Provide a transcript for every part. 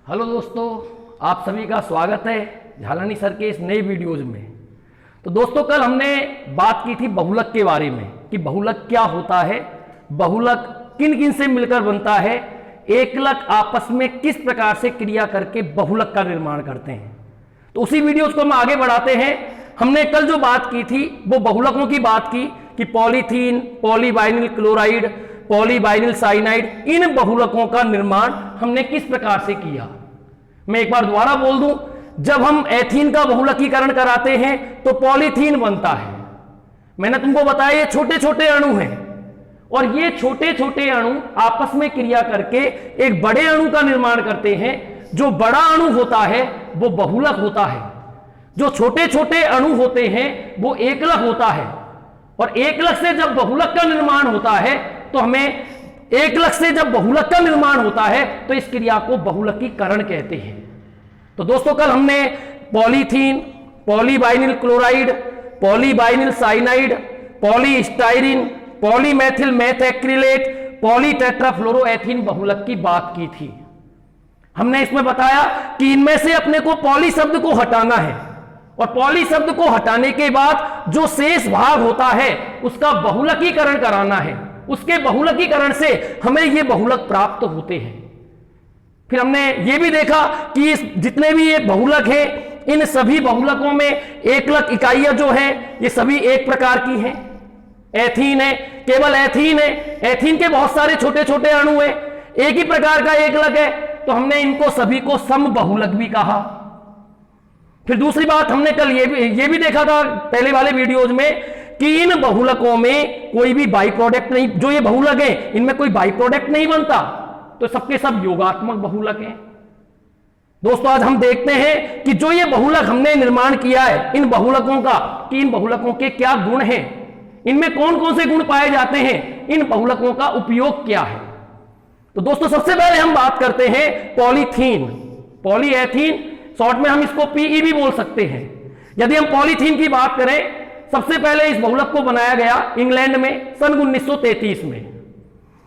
Hello दोस्तों, आप सभी का स्वागत है झालानी सर के इस नए वीडियोज में। तो दोस्तों, कल हमने बात की थी बहुलक के बारे में कि बहुलक क्या होता है, बहुलक किन किन से मिलकर बनता है, एकलक आपस में किस प्रकार से क्रिया करके बहुलक का निर्माण करते हैं। तो उसी वीडियोज को हम आगे बढ़ाते हैं। हमने कल जो बात की थी वो बहुलकों की बात की कि पॉलीथीन, पॉलीवाइनिल क्लोराइड, पॉलीवाइनिल साइनाइड, इन बहुलकों का निर्माण हमने किस प्रकार से किया। मैं एक बार दोबारा बोल दूं, जब हम एथीन का बहुलकीकरण कराते हैं तो पॉलीथीन बनता है। मैंने तुमको बताया ये छोटे छोटे अणु हैं और ये छोटे छोटे अणु आपस में क्रिया करके एक बड़े अणु का निर्माण करते हैं। जो बड़ा अणु होता है वो बहुलक होता है, जो छोटे छोटे अणु होते हैं वो एकलक होता है। और एकलक से जब बहुलक का निर्माण होता है तो हमें एकलक से जब बहुलक का निर्माण होता है तो इस क्रिया को बहुलकीकरण कहते हैं। तो दोस्तों, कल हमने पॉलीथीन, पॉलीवाइनिल क्लोराइड, पॉलीवाइनिल साइनाइड, पॉलीस्टाइरीन, पॉलीमेथिल मेथएक्रिलेट, पॉलीटेट्राफ्लोरोएथीन बहुलक की बात की थी। हमने इसमें बताया कि इनमें से अपने को पॉली शब्द को हटाना है और पॉली शब्द को हटाने के बाद जो शेष भाग होता है उसका बहुलकीकरण कराना है। उसके बहुलकीकरण से हमें ये बहुलक प्राप्त होते हैं। फिर हमने ये भी देखा कि इस जितने भी ये बहुलक हैं, इन सभी बहुलकों में एकलक इकाइयां जो हैं ये सभी एक प्रकार की हैं। एथीन है, केवल एथीन है। एथीन के बहुत सारे छोटे छोटे अणु हैं, एक ही प्रकार का एकलक है, तो हमने इनको सभी को समबहुलक भी कहा। फिर दूसरी बात हमने कल ये भी देखा था पहले वाले वीडियोज में कि इन बहुलकों में कोई भी बाई प्रोडक्ट नहीं, जो ये बहुलक है इनमें कोई बाई प्रोडक्ट नहीं बनता, तो सबके सब योगात्मक बहुलक हैं। दोस्तों, आज हम देखते हैं कि जो ये बहुलक हमने निर्माण किया है इन बहुलकों का, कि इन बहुलकों के क्या गुण हैं, इनमें कौन कौन से गुण पाए जाते हैं, इन बहुलकों का उपयोग क्या है। तो दोस्तों, सबसे पहले हम बात करते हैं पॉलीथीन, पॉलीएथीन, शॉर्ट में हम इसको पीई भी बोल सकते हैं। यदि हम पॉलीथीन की बात करें, सबसे पहले इस बहुलक को बनाया गया इंग्लैंड में सन 1933 में।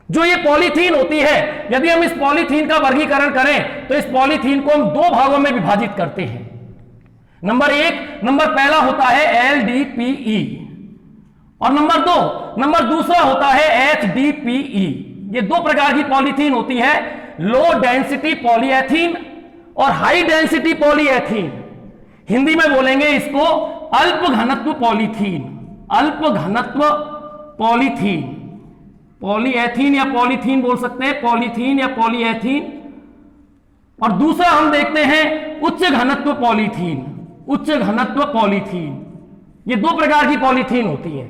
जो ये पॉलीथीन होती है, यदि हम इस पॉलीथीन का वर्गीकरण करें तो इस पॉलीथीन को हम दो भागों में विभाजित करते हैं। नंबर पहला होता है LDPE और नंबर दूसरा होता है HDPE। ये दो प्रकार की पॉलीथीन होती है, लो डेंसिटी पॉलीएथीन और हाई डेंसिटी पॉलीएथीन। हिंदी में बोलेंगे इसको अल्प घनत्व पॉलीथीन, अल्प घनत्व पॉलीथीन, पॉलीएथीन या पॉलीथीन बोल सकते हैं, पॉलीथीन या पॉलीएथीन। और दूसरा हम देखते हैं उच्च घनत्व पॉलीथीन, उच्च घनत्व पॉलीथीन। ये दो प्रकार की पॉलीथीन होती है।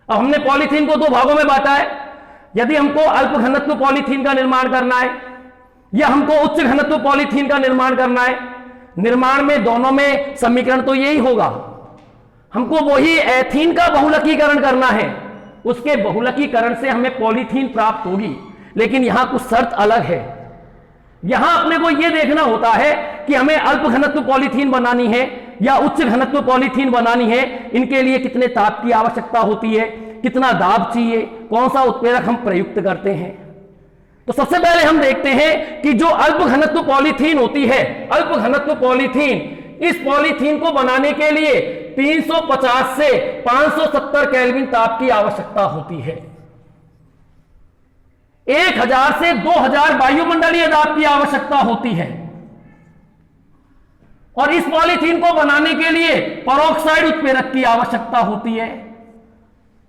अब हमने पॉलीथीन को दो भागों में बांटा है। यदि हमको अल्प घनत्व पॉलीथीन का निर्माण करना है या हमको उच्च घनत्व पॉलीथीन का निर्माण करना है, निर्माण में दोनों में समीकरण तो यही होगा। हमको वही एथीन का बहुलकीकरण करना है, उसके बहुलकीकरण से हमें पॉलीथीन प्राप्त होगी। लेकिन यहां कुछ शर्त अलग है। यहां अपने को यह देखना होता है कि हमें अल्प घनत्व पॉलीथीन बनानी है या उच्च घनत्व पॉलीथीन बनानी है, इनके लिए कितने ताप की आवश्यकता होती है, कितना दाब चाहिए, कौन सा उत्प्रेरक हम प्रयुक्त करते हैं। तो सबसे पहले हम देखते हैं कि जो अल्प घनत्व पॉलीथीन होती है, अल्प घनत्व पॉलीथीन, इस पॉलीथीन को बनाने के लिए 350 से 570 केल्विन ताप की आवश्यकता होती है। 1000 से 2000 वायुमंडलीय दाब की आवश्यकता होती है। और इस पॉलीथीन को बनाने के लिए पेरोक्साइड उत्प्रेरक की आवश्यकता होती है।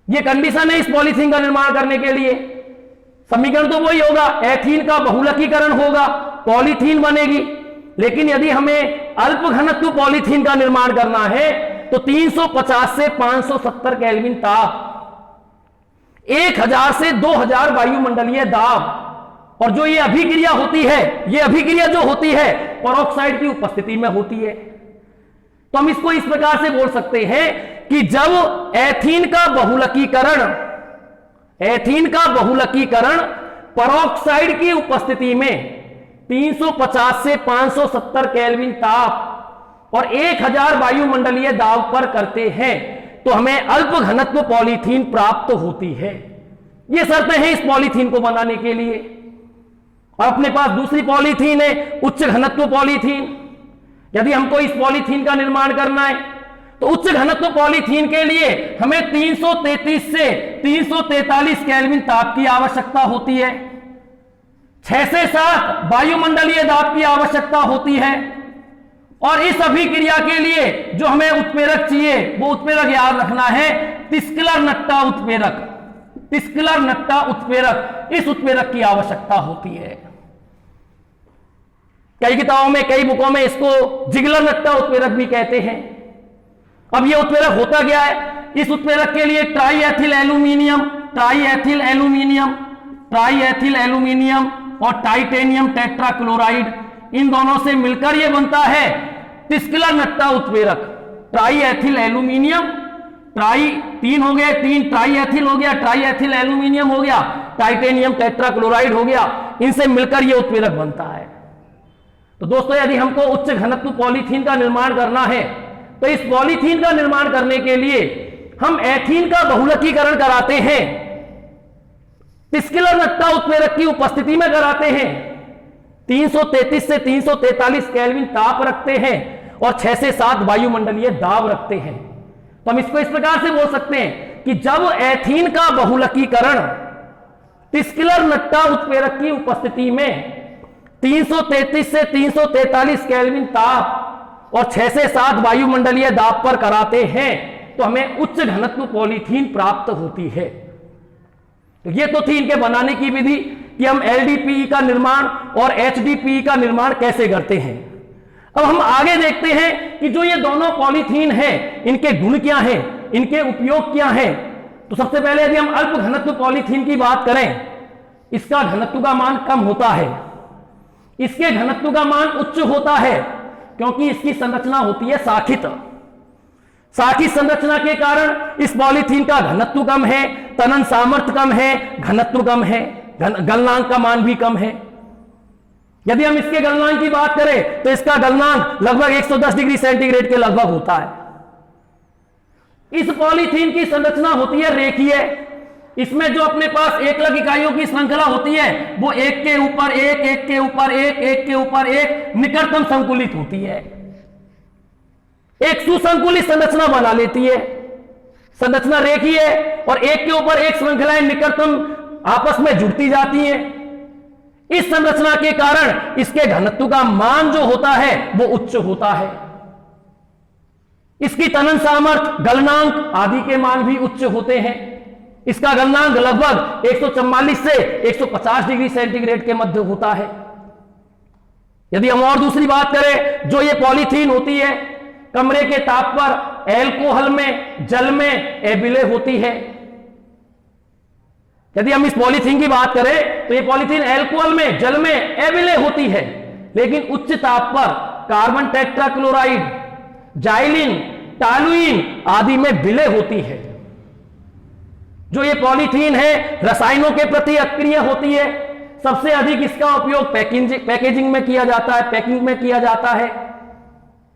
यह कंडीशन है इस पॉलीथीन का निर्माण करने के लिए। समीकरण तो वही होगा, एथीन का बहुलकीकरण होगा, पॉलीथीन बनेगी। लेकिन यदि हमें अल्प घनत्व पॉलीथीन का निर्माण करना है तो 350 से 570 केल्विन ताप, 1000 से 2000 वायुमंडलीय दाब, और जो ये अभिक्रिया होती है, ये अभिक्रिया जो होती है पेरोक्साइड की उपस्थिति में होती है। तो हम इसको इस प्रकार से बोल सकते हैं कि जब एथीन का बहुलकीकरण पेरोक्साइड की उपस्थिति में 350 से 570 केल्विन ताप और 1000 वायुमंडलीय दाब पर करते हैं तो हमें अल्प घनत्व पॉलीथीन प्राप्त होती है। ये शर्तें हैं इस पॉलीथीन को बनाने के लिए। और अपने पास दूसरी पॉलीथीन है उच्च घनत्व पॉलीथीन। यदि हमको इस पॉलीथीन का निर्माण करना है तो उच्च घनत्व पॉलीथीन के लिए हमें 333 से 343 केल्विन ताप की आवश्यकता होती है, 6 से 7 वायुमंडलीय दाब की आवश्यकता होती है। और इस अभिक्रिया के लिए जो हमें उत्प्रेरक चाहिए वो उत्प्रेरक याद रखना है तिस्किलर नट्टा उत्प्रेरक। तिस्किलर नट्टा उत्प्रेरक, इस उत्प्रेरक की आवश्यकता होती है। कई किताबों में, कई बुकों में इसको जिगलर नट्टा उत्प्रेरक भी कहते हैं। अब ये उत्प्रेरक होता क्या है? इस उत्प्रेरक के लिए ट्राईएथिल एल्यूमिनियम, ट्राईएथिल एल्यूमिनियम, ट्राईएथिल एल्यूमिनियम और टाइटेनियम टेट्राक्लोराइड, इन दोनों से मिलकर यह बनता है तिस्किलर नट्टा उत्प्रेरक। ट्राईएथिल एल्यूमिनियम, ट्राई 3 हो गए, 3 ट्राईएथिल हो गया, ट्राईएथिल एल्यूमिनियम हो गया, टाइटेनियम टेट्राक्लोराइड हो गया, इनसे मिलकर यह उत्प्रेरक बनता है। तो दोस्तों यदि हमको उच्च घनत्व पॉलीथीन का निर्माण करना है तो इस पॉलीथीन का निर्माण करने के लिए हम एथीन का बहुलकीकरण कराते हैं, तिस्किलर नट्टा उत्प्रेरक की उपस्थिति में कराते हैं। 333 से 343 केल्विन ताप रखते हैं और 6 से 7 वायुमंडलीय दाब रखते हैं। तो हम इसको इस प्रकार से बोल सकते हैं कि जब एथीन का बहुलकीकरण तिस्किलर नट्टा उत्प्रेरक की उपस्थिति में 333 से 343 केल्विन ताप और 6 से 7 वायुमंडलीय दाब पर कराते हैं तो हमें उच्च घनत्व पॉलीथीन प्राप्त होती है। तो ये तो थी इनके बनाने की विधि कि हम एलडीपीई का निर्माण और एचडीपीई का निर्माण कैसे करते हैं। अब हम आगे देखते हैं कि जो ये दोनों पॉलीथीन है इनके गुण क्या हैं, इनके उपयोग क्या हैं। तो सबसे पहले यदि हम अल्प घनत्व पॉलीथीन की बात करें, इसका घनत्व का मान कम होता है, इसके घनत्व का मान उच्च होता है क्योंकि इसकी संरचना होती है शाखित। शाखित संरचना के कारण इस पॉलीथीन का घनत्व कम है, तनन सामर्थ्य कम है, घनत्व कम है, गलनांक का मान भी कम है। यदि हम इसके गलनांक की बात करें तो इसका गलनांक लगभग 110 डिग्री सेंटीग्रेड के लगभग होता है। इस पॉलीथीन की संरचना होती है रेखीय। इसमें जो अपने पास एकलक इकाइयों की श्रृंखला होती है वो एक के ऊपर एक, एक के ऊपर एक, एक के ऊपर एक निकटतम संकुलित होती है, एक सुसंकुलित संरचना बना लेती है। संरचना रेखीय है और एक के ऊपर एक श्रृंखलाएं निकटतम आपस में जुड़ती जाती हैं। इस संरचना के कारण इसके घनत्व का मान जो होता है वो उच्च होता है। इसकी तनन सामर्थ्य, गलनांक आदि के मान भी उच्च होते हैं। इसका गलनांक लगभग 144 से 150 डिग्री सेंटीग्रेड के मध्य होता है। यदि हम और दूसरी बात करें, जो ये पॉलीथीन होती है कमरे के ताप पर एल्कोहल में, जल में एबिले होती है। यदि हम इस पॉलीथीन की बात करें तो ये पॉलीथीन एल्कोहल में, जल में एबिले होती है, लेकिन उच्च ताप पर कार्बन टेट्राक्लोराइड, जाइलिन, टॉलुइन आदि में विलय होती है। जो ये पॉलीथीन है रसायनों के प्रति अक्रिय होती है। सबसे अधिक इसका उपयोग पैकेजिंग में किया जाता है, पैकिंग में किया जाता है,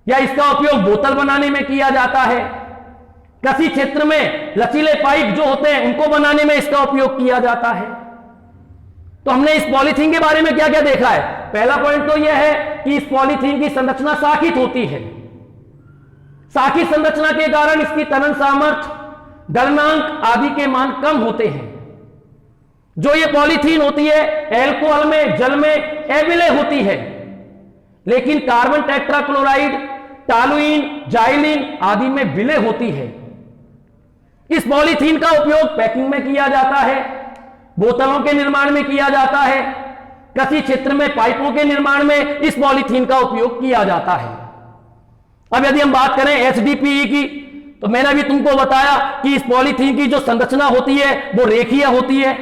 या इसका उपयोग बोतल बनाने में किया जाता है। कृषि क्षेत्र में लचीले पाइप जो होते हैं उनको बनाने में इसका उपयोग किया जाता है। तो हमने इस पॉलीथीन के बारे में क्या क्या देखा है? पहला पॉइंट तो यह है कि इस पॉलीथीन की संरचना शाखित होती है। शाखित संरचना के कारण इसकी तनन सामर्थ्य, गलनांक आदि के मान कम होते हैं। जो ये पॉलीथीन होती है एल्कोहल में, जल में एबिले होती है, लेकिन कार्बन टेट्राक्लोराइड, टॉलुइन, जाइलिन आदि में विलय होती है। इस पॉलीथीन का उपयोग पैकिंग में किया जाता है, बोतलों के निर्माण में किया जाता है, कृषि क्षेत्र में पाइपों के निर्माण में इस पॉलीथीन का उपयोग किया जाता है। अब यदि हम बात करें एचडीपीई की, तो मैंने अभी तुमको बताया कि इस पॉलीथीन की जो संरचना होती है वो रेखीय होती है।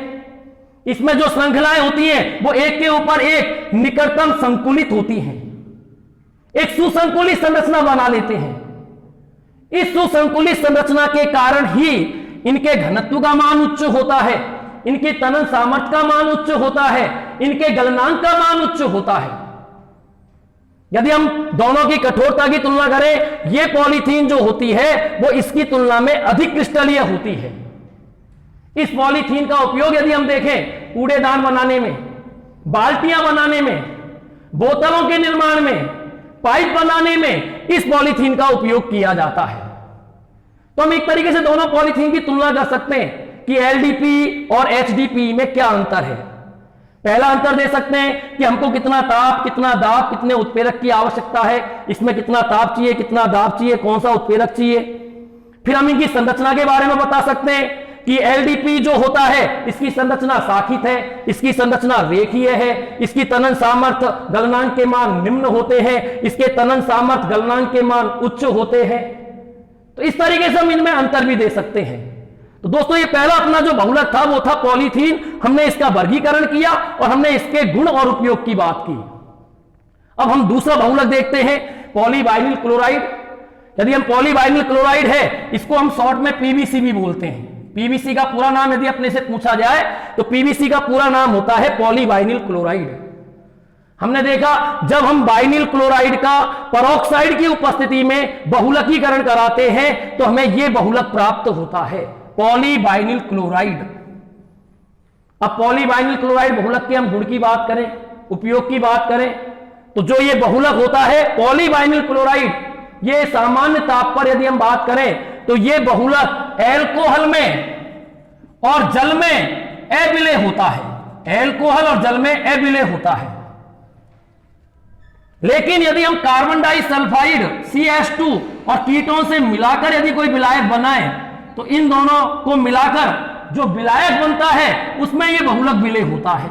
इसमें जो श्रृंखलाएं होती हैं वो एक के ऊपर एक निकटतम संकुलित होती हैं, एक सुसंकुलित संरचना बना लेते हैं। इस सुसंकुलित संरचना के कारण ही इनके घनत्व का मान उच्च होता है, इनके तनन सामर्थ्य का मान उच्च होता है, इनके गलनांक का मान उच्च होता है। यदि हम दोनों की कठोरता की तुलना करें, यह पॉलीथीन जो होती है वो इसकी तुलना में अधिक क्रिस्टलीय होती है। इस पॉलीथीन का उपयोग यदि हम देखें कूड़ेदान बनाने में, बाल्टियां बनाने में, बोतलों के निर्माण में, पाइप बनाने में इस पॉलीथीन का उपयोग किया जाता है। तो हम एक तरीके से दोनों पॉलीथीन की तुलना कर सकते हैं कि एलडीपी और एचडीपी में क्या अंतर है। पहला अंतर दे सकते हैं कि हमको कितना ताप, कितना दाब, कितने उत्प्रेरक की आवश्यकता है, इसमें कितना ताप चाहिए, कितना दाब चाहिए, कौन सा उत्प्रेरक चाहिए। फिर हम इनकी संरचना के बारे में बता सकते हैं कि एलडीपी जो होता है इसकी संरचना शाखित है, इसकी संरचना रेखीय है, इसकी तनन सामर्थ्य गलनांक के मान निम्न होते हैं, इसके तनन सामर्थ्य गलनांक के मान उच्च होते हैं। तो इस तरीके से हम इनमें अंतर भी दे सकते हैं। तो दोस्तों ये पहला अपना जो बहुलक था वो था पॉलीथीन। हमने इसका वर्गीकरण किया और हमने इसके गुण और उपयोग की बात की। अब हम दूसरा बहुलक देखते हैं, पॉलीवाइनिल क्लोराइड। यदि हम पॉलीवाइनिल क्लोराइड है, इसको हम शॉर्ट में पीवीसी भी बोलते हैं। पीवीसी का पूरा नाम यदि अपने से पूछा जाए तो पीवीसी का पूरा नाम होता है पॉलीवाइनिल क्लोराइड। हमने देखा जब हम वाइनिल क्लोराइड का पेरोक्साइड की उपस्थिति में बहुलकीकरण कराते हैं तो हमें यह बहुलक प्राप्त होता है, पॉलीवाइनिल क्लोराइड। अब पॉलीवाइनिल क्लोराइड बहुलक के हम गुण की बात करें, उपयोग की बात करें, तो जो ये बहुलक होता है पॉलीवाइनिल क्लोराइड, ये सामान्य ताप पर यदि हम बात करें तो ये बहुलक एल्कोहल में और जल में अविलेय होता है। एल्कोहल और जल में अविलेय होता है। लेकिन यदि हम कार्बन डाइसल्फाइड CH2 और कीटोन से मिलाकर यदि कोई विलायक बनाए तो इन दोनों को मिलाकर जो विलायक बनता है उसमें यह बहुलक विलेय होता है।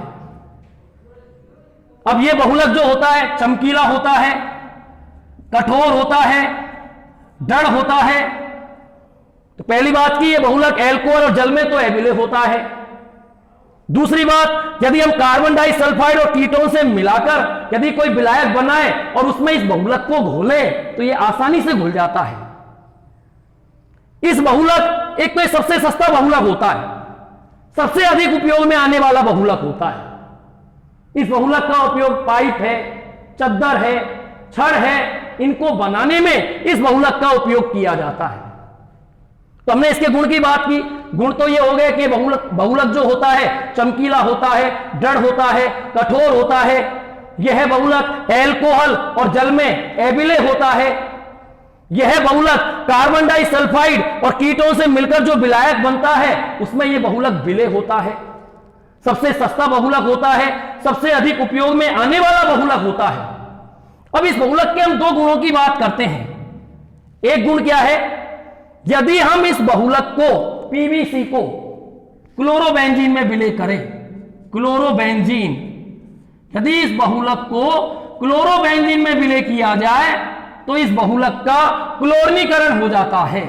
अब यह बहुलक जो होता है चमकीला होता है, कठोर होता है, दृढ़ होता है। तो पहली बात की यह बहुलक एल्कोहल और जल में तो अविलेय होता है। दूसरी बात, यदि हम कार्बन डाइसल्फाइड और कीटोन से मिलाकर यदि कोई विलायक बनाए और उसमें इस बहुलक को घोलें तो यह आसानी से घुल जाता है। इस बहुलक एक तो सबसे सस्ता बहुलक होता है, सबसे अधिक उपयोग में आने वाला बहुलक होता है। इस बहुलक का उपयोग पाइप है, चद्दर है, छड़ है, इनको बनाने में इस बहुलक का उपयोग किया जाता है। तो हमने इसके गुण की बात की। गुण तो ये हो गए कि बहुलक जो होता है चमकीला होता है, दृढ़ होता है, कठोर होता है। यह बहुलक एल्कोहल और जल में अविलेय होता है। यह बहुलक कार्बन डाइसल्फाइड और कीटोन से मिलकर जो विलायक बनता है उसमें यह बहुलक विलेय होता है। सबसे सस्ता बहुलक होता है, सबसे अधिक उपयोग में आने वाला बहुलक होता है। अब इस बहुलक के हम दो गुणों की बात करते हैं। एक गुण क्या है, यदि हम इस बहुलक को पीवीसी को क्लोरोबेंजीन में विलेय करें, क्लोरोबेंजीन, यदि इस बहुलक को क्लोरोबेंजीन में विलेय किया जाए तो इस बहुलक का क्लोरीनीकरण हो जाता है।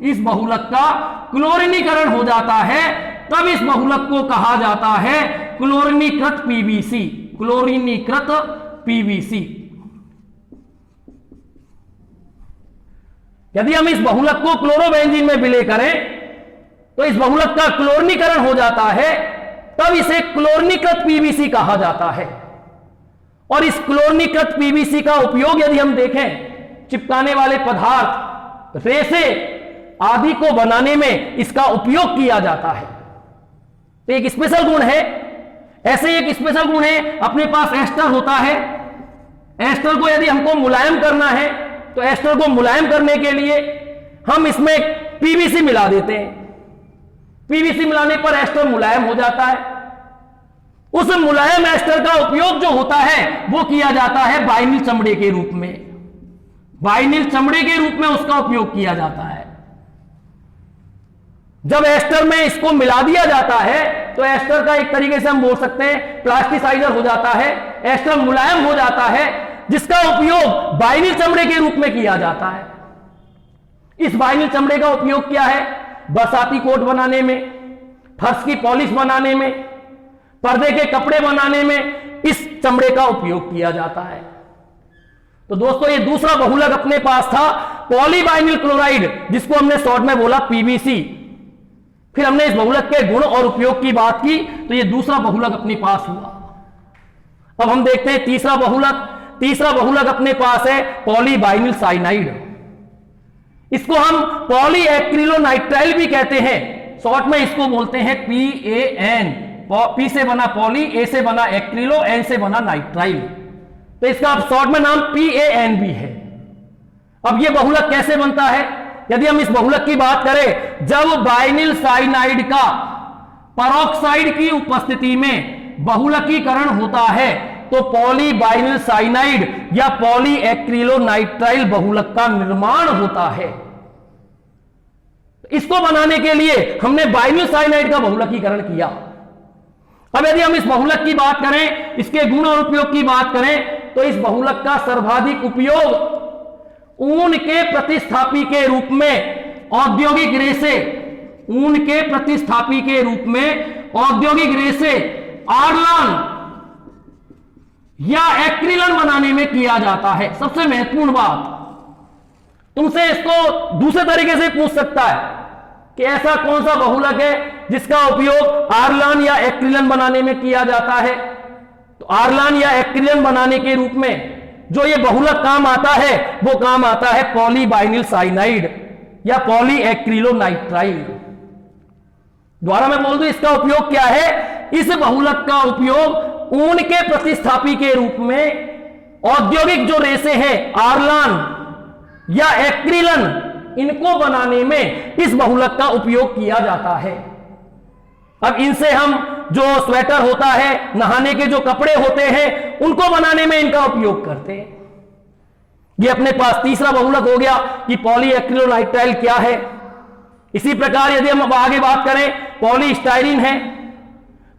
इस बहुलक का क्लोरीनीकरण हो जाता है, तब इस बहुलक को कहा जाता है क्लोरीनीकृत पीवीसी, क्लोरीनीकृत पीवीसी। यदि हम इस बहुलक को क्लोरोबेंजीन में विलेय करें तो इस बहुलक का क्लोरीनीकरण हो जाता है, तब इसे क्लोरीनीकृत पीवीसी कहा जाता है। और इस क्लोरीनीकृत पीवीसी का उपयोग यदि हम देखें चिपकाने वाले पदार्थ, रेसे आदि को बनाने में इसका उपयोग किया जाता है। तो एक स्पेशल गुण है। ऐसे एक स्पेशल गुण है, अपने पास एस्टर होता है। एस्टर को यदि हमको मुलायम करना है तो एस्टर को मुलायम करने के लिए हम इसमें पीवीसी मिला देते हैं। पीवीसी मिलाने पर एस्टर मुलायम हो जाता है। उस मुलायम एस्टर का उपयोग जो होता है वो किया जाता है वाइनिल चमड़े के रूप में। वाइनिल चमड़े के रूप में उसका उपयोग किया जाता है। जब एस्टर में इसको मिला दिया जाता है तो एस्टर का एक तरीके से हम बोल सकते हैं प्लास्टिसाइजर हो जाता है, एस्टर मुलायम हो जाता है, जिसका उपयोग वाइनिल चमड़े के रूप में किया जाता है। इस वाइनिल चमड़े का उपयोग क्या है, बरसाती कोट बनाने में, फर्श की पॉलिश बनाने में, पर्दे के कपड़े बनाने में इस चमड़े का उपयोग किया जाता है। तो दोस्तों ये दूसरा बहुलक अपने पास था पॉलीवाइनिल क्लोराइड, जिसको हमने शॉर्ट में बोला पीवीसी। फिर हमने इस बहुलक के गुण और उपयोग की बात की, तो ये दूसरा बहुलक अपने पास हुआ। अब हम देखते हैं तीसरा बहुलक। तीसरा बहुलक अपने पास है पॉलीवाइनिल साइनाइड। इसको हम पॉलीएक्रिलोनाइट्राइल भी कहते हैं, शॉर्ट में इसको बोलते हैं PAN, पी से बना पॉली, ए से बना एक्रिलो, एन से बना नाइट्राइल, तो इसका शॉर्ट में नाम PANB है। अब यह बहुलक कैसे बनता है? यदि हम इस बहुलक की बात करें, जब बाइनिल साइनाइड का परऑक्साइड की उपस्थिति में बहुलकीकरण होता है तो पॉली बाइनिल साइनाइड या पॉली एक्रिलोनाइट्राइल बहुलक का निर्माण होता है। इसको बनाने के लिए हमने बाइनिल साइनाइड का बहुलकीकरण किया। अब यदि हम इस बहुलक की बात करें, इसके गुण और उपयोग की बात करें, तो इस बहुलक का सर्वाधिक उपयोग ऊन के प्रतिस्थापी के रूप में औद्योगिक रेसे, ऊन के प्रतिस्थापी के रूप में औद्योगिक रेसे, आर्लान या एक्रिलन बनाने में किया जाता है। सबसे महत्वपूर्ण बात, तुमसे इसको दूसरे तरीके से पूछ सकता है कि ऐसा कौन सा बहुलक है जिसका उपयोग आर्लान या एक्रिलन बनाने में किया जाता है। तो आर्लान या एक्रिलन बनाने के रूप में जो ये बहुलक काम आता है वो काम आता है पॉलीबाइनिल साइनाइड या पॉली एक्रिलोनाइट्राइल। द्वारा मैं बोल दूं इसका उपयोग क्या है? इस बहुलक का उपयोग ऊन के प्रतिस्थापी के रूप में औद्योगिक जो रेसे हैं आर्लान या एक्रिलन, इनको बनाने में इस बहुलक का उपयोग किया जाता है। अब इनसे हम जो स्वेटर होता है, नहाने के जो कपड़े होते हैं, उनको बनाने में इनका उपयोग करते हैं। ये अपने पास तीसरा बहुलक हो गया कि पॉली एक्रिलोनाइट्राइल क्या है। इसी प्रकार यदि हम आगे बात करें, पॉलीस्टाइरीन है।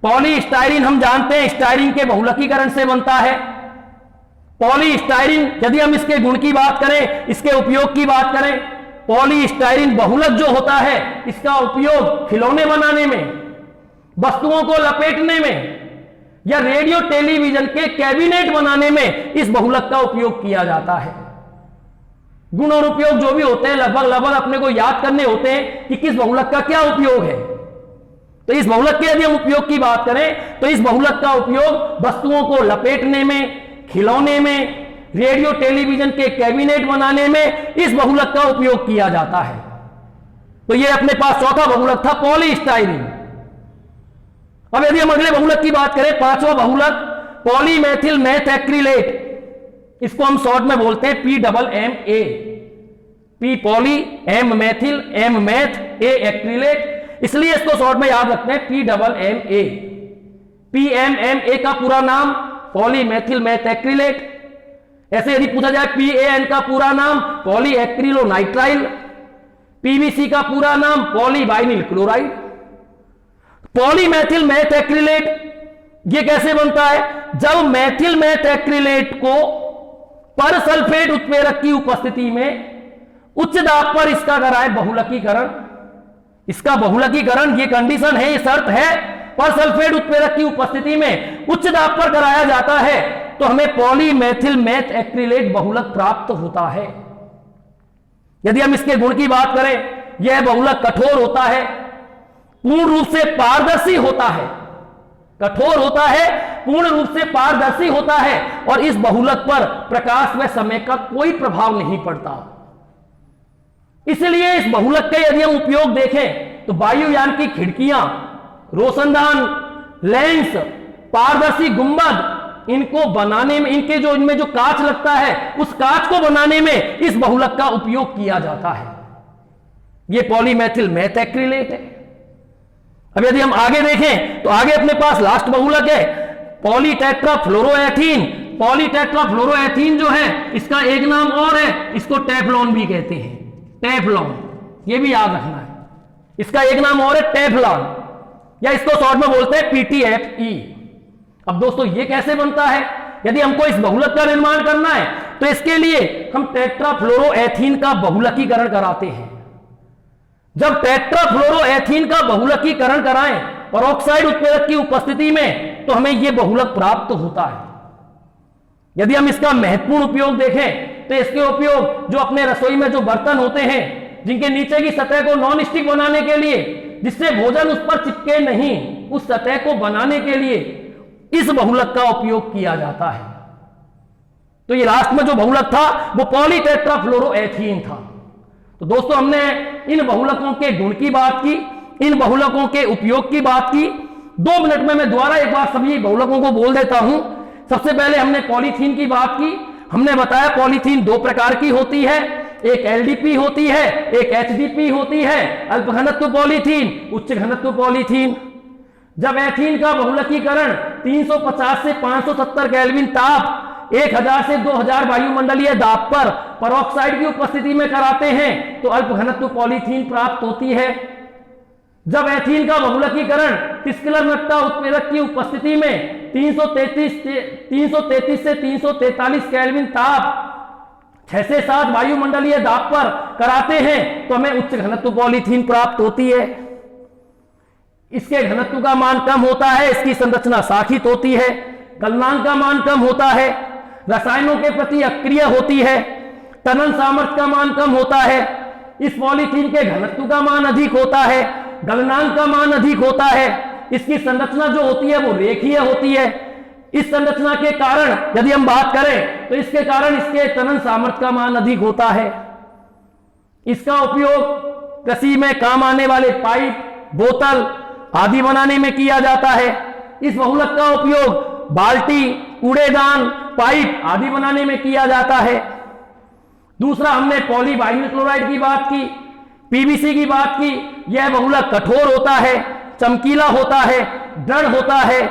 पॉलीस्टाइरीन हम जानते हैं स्टाइरीन के बहुलकीकरण से बनता है। पॉलीस्टाइरीन यदि हम इसके गुण की बात करें, इसके उपयोग की बात करें, पॉलीस्टाइरीन बहुलक जो होता है इसका उपयोग खिलौने बनाने में, वस्तुओं को लपेटने में या रेडियो टेलीविजन के कैबिनेट बनाने में इस बहुलक का उपयोग किया जाता है। गुण और उपयोग जो भी होते हैं लगभग अपने को याद करने होते हैं कि किस बहुलक का क्या उपयोग है। तो इस बहुलक के यदि हम उपयोग की बात करें तो इस बहुलक का उपयोग वस्तुओं को लपेटने में, खिलौने में, रेडियो टेलीविजन के कैबिनेट बनाने में इस बहुलक का उपयोग किया जाता है। तो यह अपने पास चौथा बहुलक था पॉलीस्टाइरीन। अब यदि हम अगले बहुलक की बात करें, पांचवा बहुलक पॉलीमेथिल मेथ एक्रिलेट, इसको हम शॉर्ट में बोलते हैं PMMA। P poly, M methyl, M meth, A acrylate, इसलिए इसको शॉर्ट में याद रखते हैं PMMA। PMMA का पूरा नाम पॉलीमेथिल मेथ एक्रिलेट। ऐसे यदि पूछा जाए PAN का पूरा नाम पॉली एक्रिलोनाइट्राइल, PVC का पूरा नाम पॉलीबाइनिल क्लोराइड। पॉलीमेथिल मेथ एक्रिलेट ये कैसे बनता है? जब मेथिल मेथ एक्रिलेट को परसल्फेट उत्प्रेरक की उपस्थिति में उच्च दाब पर इसका कराए बहुलकीकरण। इसका बहुलकीकरण ये कंडीशन है, ये शर्त है, परसल्फेट उत्प्रेरक की उपस्थिति में उच्च दाब पर कराया जाता है तो हमें पॉलीमेथिल मेथ एक्रिलेट बहुलक प्राप्त होता है। यदि हम इसके गुण की बात करें, यह बहुलक कठोर होता है, पूर्ण रूप से पारदर्शी होता है, कठोर होता है, पूर्ण रूप से पारदर्शी होता है और इस बहुलक पर प्रकाश व समय का कोई प्रभाव नहीं पड़ता। इसलिए इस बहुलक के यदि हम उपयोग देखें तो वायुयान की खिड़कियां, रोशनदान, लेंस, पारदर्शी गुंबद, इनको बनाने में, इनके जो इनमें जो कांच लगता है उस कांच को बनाने में इस बहुलक का उपयोग किया जाता है। यह पॉलीमेथिल मेथ एक्रिलेट है। अब यदि हम आगे देखें तो आगे अपने पास लास्ट बहुलक है पॉलीटेट्राफ्लोरोएथीन। पॉलीटेट्राफ्लोरोएथीन जो है इसका एक नाम और है, इसको टेफ्लॉन भी कहते हैं। टेफ्लॉन, ये भी याद रखना है, इसका एक नाम और है टेफ्लॉन, या इसको शॉर्ट में बोलते हैं PTFE। अब दोस्तों ये कैसे बनता है? यदि हमको इस बहुलक का निर्माण करना है तो इसके लिए हम टेट्राफ्लोरोएथीन का बहुलकीकरण कराते हैं। जब टेट्राफ्लोरोएथीन का बहुलकीकरण कराएं परऑक्साइड उत्प्रेरक की उपस्थिति में तो हमें यह बहुलक प्राप्त होता है। यदि हम इसका महत्वपूर्ण उपयोग देखें तो इसके उपयोग जो अपने रसोई में जो बर्तन होते हैं जिनके नीचे की सतह को नॉन स्टिक बनाने के लिए, जिससे भोजन उस पर चिपके नहीं, उस सतह को बनाने के लिए इस बहुलक का उपयोग किया जाता है। तो ये लास्ट में जो बहुलक था वो पॉलीटेट्राफ्लोरोएथीन था। तो दोस्तों हमने इन बहुलकों के गुण की बात की, इन बहुलकों के उपयोग की बात की। 2 मिनट में मैं दोबारा एक बार सभी बहुलकों को बोल देता हूं। सबसे पहले हमने पॉलीथीन की बात की। हमने बताया पॉलीथीन 2 प्रकार की होती है, एक एलडीपी होती है, एक एचडीपी होती है। अल्प घनत्व पॉलीथीन, उच्च घनत्व पॉलीथीन। जब एथीन का बहुलकीकरण 350 से 570 केल्विन ताप, 1000 से 2000 वायुमंडलीय दाब पर परऑक्साइड की उपस्थिति में कराते हैं तो अल्प घनत्व पॉलीथीन प्राप्त होती है। जब एथीन का बहुलकीकरण तिस्किलर नट्टा उत्प्रेरक की उपस्थिति में 333 से 343 केल्विन ताप 6 से 7 वायुमंडलीय दाब पर कराते हैं तो हमें उच्च घनत्व पॉलीथीन प्राप्त होती है। इसके घनत्व का मान कम होता है, इसकी संरचना शाखित होती है, गलनांक का मान कम होता है, रसायनों के प्रति अक्रिय होती है, तनन सामर्थ्य का मान कम होता है। इस पॉलीथीन के घनत्व का मान अधिक होता है, गलनांक का मान अधिक होता है, इसकी संरचना जो होती है वो रेखीय होती है। इस संरचना के कारण यदि हम बात करें तो इसके कारण इसके तनन सामर्थ्य का मान अधिक होता है। इसका उपयोग कृषि में काम आने वाले पाइप, बोतल आदि बनाने में किया जाता है। इस बहुलक का उपयोग बाल्टी, कूड़ेदान, पाइप आदि बनाने में किया जाता है। दूसरा, हमने पॉलीवाइनिल क्लोराइड की बात की, पीवीसी की बात की। यह बहुलक कठोर होता है, चमकीला होता है, दृढ़ होता है।